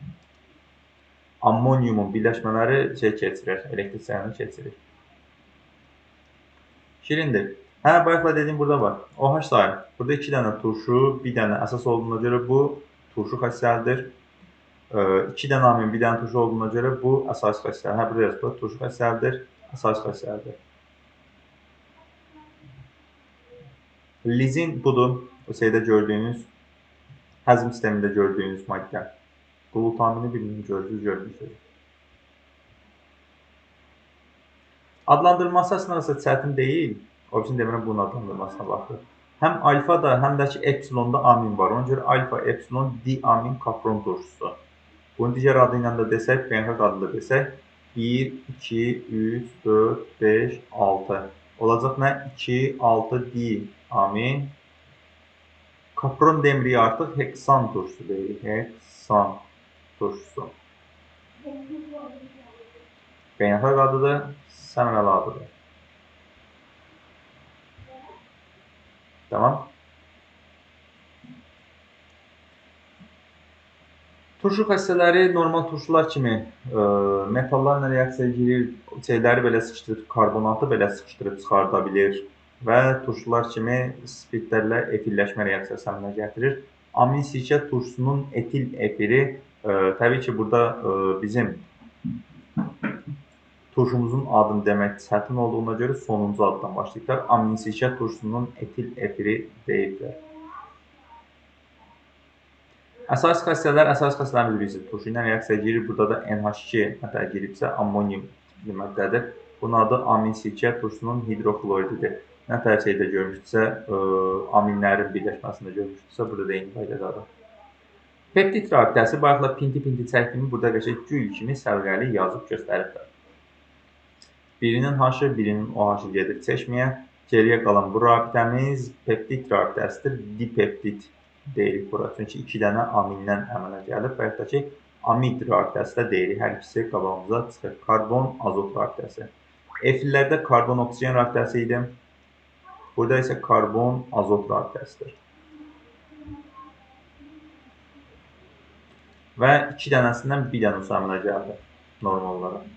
Ammoniumun birləşmələri keçirir, elektrik cərəyanını keçirir. Şirindir. Bayaqla dediyim burada var. OH sayı. Burada 2 dənə turşu, bir dənə əsas olduğuna görə bu turşu xəstəlidir. 2 dənə amin, bir dənə turşu olduğuna görə bu əsas xəstəlidir. Burada yazılır, turşu xəstəlidir, əsas xəstəlidir. Lizin budur. O şeydə gördüyünüz, həzm sistemində gördüyünüz maddə. Glutamini bilmiyorum, görmüşsünüz. Adlandırılması əslində çətin deyil. O üçün demirəm, bunun adlandırılmasına baxır. Həm alfa da, həm də ki, epsilonda amin var. Ona görə alfa, epsilon, diamin kapron turşusu. Bunun digər adı ilə də desək, beynəlxalq adında desək, 1, 2, 3, 4, 5, 6. Olacaq nə? 2, 6, diamin. Kapron demirik artıq, heksan turşusu deyirik. Heksan turşusu. Beynəlxalq adıdır, səmrəli adıdır. Tamam. Turşu xəstələri normal turşular kimi metallarla reaksiya girir, şeyləri belə sıxışdırıb, karbonatı belə sıxışdırıb çıxarda bilir və turşular kimi spirtlərlə etilləşmə reaksiyası əmələ gətirir. Amin sirkə turşusunun etil efiri, təbii ki, burada bizim turşumuzun adını demək çətin olduğuna görə sonuncu addan başlayıblar. Amin sirkə turşusunun etil efiri deyiblər. Əsas xəstələrimiz bilirsiniz, turşu ilə reaksiya girir. Burada da NH2 məsələ giribsə, ammonium tipli maddədir. Bunun adı amin sirkə turşusunun hidroxlorididir. Nə tər şeydə görmüşdüsə, aminlərin birləşməsində görmüşdüsə, burada da eyni qaydadadır. Peptid rabitəsi, bayaqla pinti çəkdiyimi burada qəşəng gül kimi səlqəli yazıb göstəriblər. Birinin H-ı, birinin OH-ı gedir çeşməyə. Geriyə qalan bu rabitəmiz peptid rabitəsidir, dipeptid deyirik bura. Çünki 2 dənə amindən əmələ gəlib və yaxud da ki, amid rabitəsi də deyirik. Hər ikisi qabağımıza çıxır. Karbon-azot rabitəsi. Efirlərdə karbon-oksigen rabitəsi idi. Burada isə karbon-azot rabitəsidir. Və 2 dənəsindən bir dənəsi əmələ gəldi normal olaraq.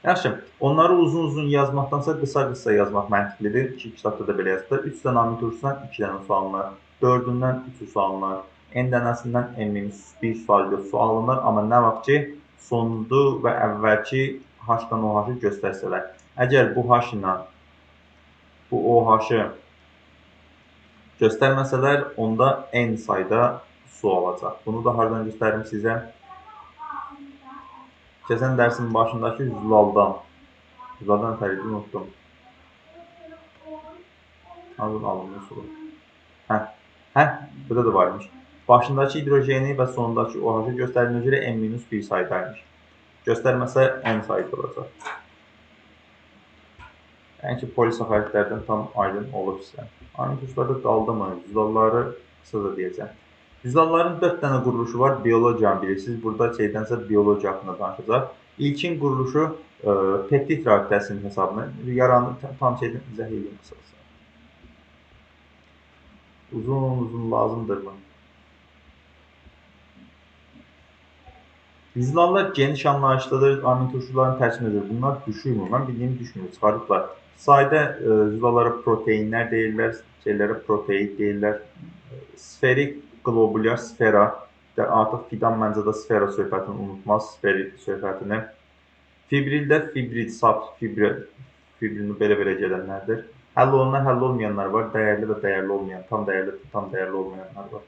Yaxşı, onları uzun-uzun yazmaqdansa qısa-qısa yazmaq məntiqlidir. 2 kitabda da belə yazılır. 3 dənə amin turşusundan 2 dənə suallar 4-dən 3 alınır. N dənəsindən n-1 sayda su alınır, amma nə vaxt ki, sonuncu və əvvəlki h-dan OH-ı göstərsələr. Əgər bu h ilə bu OH-ı göstərməsələr, onda n sayda su alacaq. Bunu da hardan göstərim sizə? Keçən dərsin başındakı Zülaldan tərəfi unutdum. Alın alınmış su. Burada da varmış. Başındakı hidrojeni və sonundakı OH-ı göstərdiyinə görə n-1 saydaymış. Göstərməsə n sayda olacaq. Yəni ki, polisaxaridlərdən tam aydın olub sizə. Amin turşularda qaldı mı? Zülalları qısa da deyəcəm. Zülalların 4 dənə quruluşu var. Biologiyanı bilirsiniz. Burada şeydənsə biologiya haqqında danışacaq. İlkin quruluşu peptid rabitəsinin hesabına. Tam şeydən izah edeyim qısası. Uzun lazımdırmı? Zülallar geniş anlayışlıdır. Amin turşuların tərkibindedir. Bunlar düşürmür. Mən bildiyim düşmür. Çıxarıblar. Sayda zülallara proteinlər deyirlər, şeylərə proteid deyirlər. Sferik, globulyar, sfera. Artıq Fidan məncə də sfera söhbətini unutmaz, sferik söhbətini. Fibrildə fibrid, sap, fibrilini belə gedənlərdir. Həll olunan, həll olmayanlar var. Dəyərli və dəyərli olmayan, tam dəyərli olmayanlar var.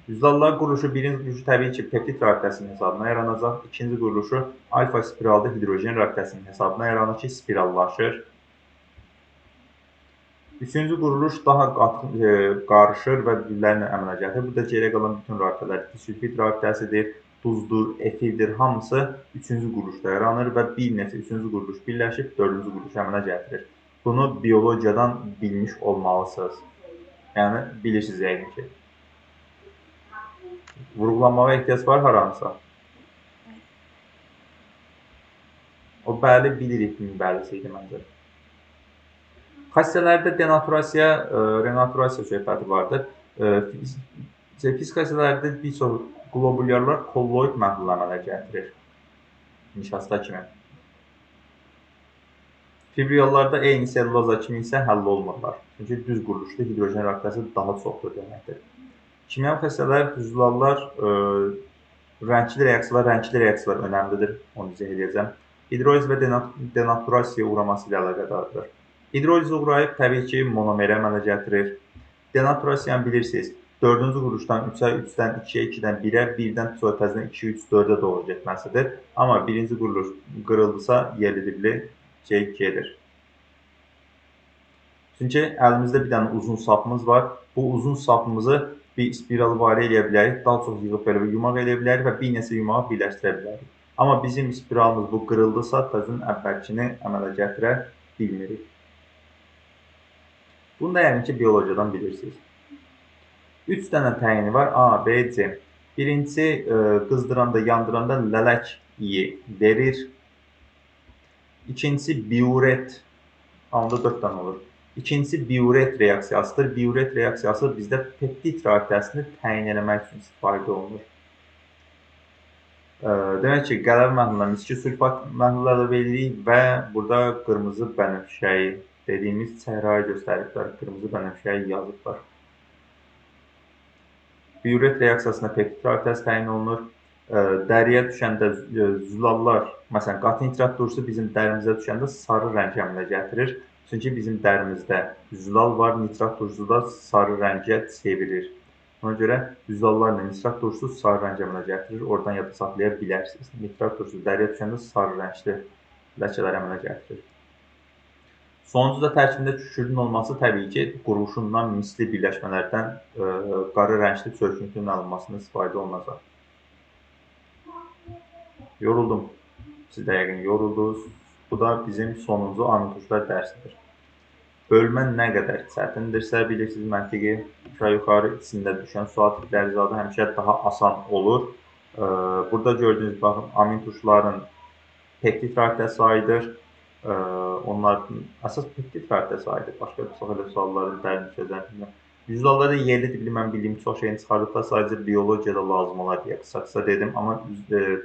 Zülalların quruluşu, birinci quruluşu təbii ki, peptid rabitəsinin hesabına yaranacaq. İkinci quruluşu alfa spiralda hidrojen rabitəsinin hesabına yaranır ki, spirallaşır. Üçüncü quruluş daha qarışır və güllərlə əmələ gətirir. Bu da geriyə qalan bütün rabitələr. Disulfid rabitəsidir, duzdur, efirdir. Hamısı üçüncü quruluşda yaranır və bir neçə üçüncü quruluş birləşib dördüncü quruluş əmələ gətirir. Bunu biologiyadan bilmiş olmalısınız. Yəni, bilirsiniz yəqin ki. Vurğulanmağa ehtiyac var haransa? O bəli bilirik, bəlisi idi məncə. Xassələrdə denaturasiya, renaturasiya söhbəti vardır. Fizika xassələrdə bir çox globulyarlar kolloid məhlul əmələ gətirir. Nişasta kimi. Fibriyollarda eyni selluloza kimi isə həll olmurlar. Çünki düz quruluşda hidrojen rabitəsi daha çoxdur deməkdir. Kimyəvi xəstələr, zülallar, rəngli reaksiyalar önəmlidir, onu izah edəcəm. Hidroliz və denaturasiya uğraması ilə əlaqədardır. Hidroliz uğrayıb təbii ki, monomerə əmələ gətirir. Denaturasiyanı bilirsiniz, 4-cü quruluşdan 3-ə, 3-dən 2-yə, 2-dən 1-ə, 1-dən söhbətdən 2, 3, 4-ə doğru getməsidir. Amma birinci quruluş qırıldısa, yerli-dibli gedir. Çünki əlimizdə bir dənə uzun sapımız var. Bu uzun sapımızı bir spiralvarı eləyə bilərik, daha çox yığıb belə yumaq eləyə bilərik və bir neçə yumağı birləşdirə bilərik. Amma bizim spiralımız bu qırıldısa, təzən əvvəlkini əmələ gətirə bilmirik. Bunu da yəqin ki, biologiyadan bilirsiniz. 3 dənə təyini var, A, B, C. Birincisi, qızdıranda, yandıranda lələk iyi verir. İkincisi, biuret, onda 4 dənə olur. İkincisi, biuret reaksiyasıdır. Biuret reaksiyası bizdə peptid rabitəsini təyin eləmək üçün istifadə olunur. Demək ki, qələvə məhluluna miski sulfat məhlul əlavə edirik və burada qırmızı bənövşəyi dediyimiz çəhrayı göstəriblər. Qırmızı bənövşəyi yazıblar. Biuret reaksiyasına peptid rabitəsi təyin olunur. Dəriyə düşəndə zülallar, məsələn, qatı nitrat turşusu bizim dərimizə düşəndə sarı rəng əmələ gətirir. Çünki bizim dərimizdə zülal var, nitrat turşusu da sarı rəngə çevirir. Ona görə zülallarla nitrat turşusu sarı rəng əmələ gətirir. Oradan yadda saxlaya bilərsiniz. Nitrat turşusu dəriyə düşəndə sarı rəngli ləkələr əmələ gətirir. Sonuncu da tərkibində kükürdün olması təbii ki, quruluşundan misli birləşmələrdən qarı rəngli çörüküntünün alınmasına istifadə olunacaq. Yoruldum. Siz də yəqin yoruldunuz. Bu da bizim sonuncu amin turşular dərsidir. Bölmə nə qədər çətindirsə, bilirsiniz, məntiqi yuxarı içində düşən sual tipləri zadı həmişə daha asan olur. Burada gördüyünüz, baxın, amin turşuların peptid rabitəsi aiddir. Onların əsas peptid rabitəsi aiddir. Başqa çox elə sualların dərin düşəcəm. Zülallarda yerli dibli mən bildiyim çox şeyini çıxardıqda sadəcə biologiyada lazım olar deyə qısa dedim, amma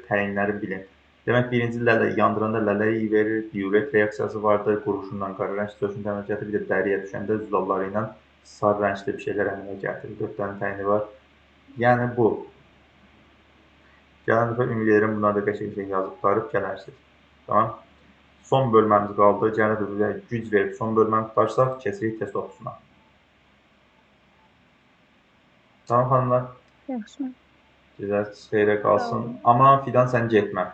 təyinləri bilin. Demək, birinci yandıranda lələyi verir, biuret reaksiyası vardır, quruluşundan qarı rəng çörüküntü əmələ gətirir, bir də dəriyə düşəndə zülalları ilə sarı rəngli bir şeylər əmələ gətirir. 4 dənə təyini var. Yəni bu. Gələn dəfə ümid edirəm bunları da qəşəng yazıb qurtarıb gələrsiniz. Tamam. Son bölməmiz qaldı. Gələn dəfə güc verib son bölməni qurtarsaq keçirik test oxusuna. Tamam xanımlar. Yaxşı. Sizə xeyrə qalsın. Tamam. Amma Fidan sən getmə.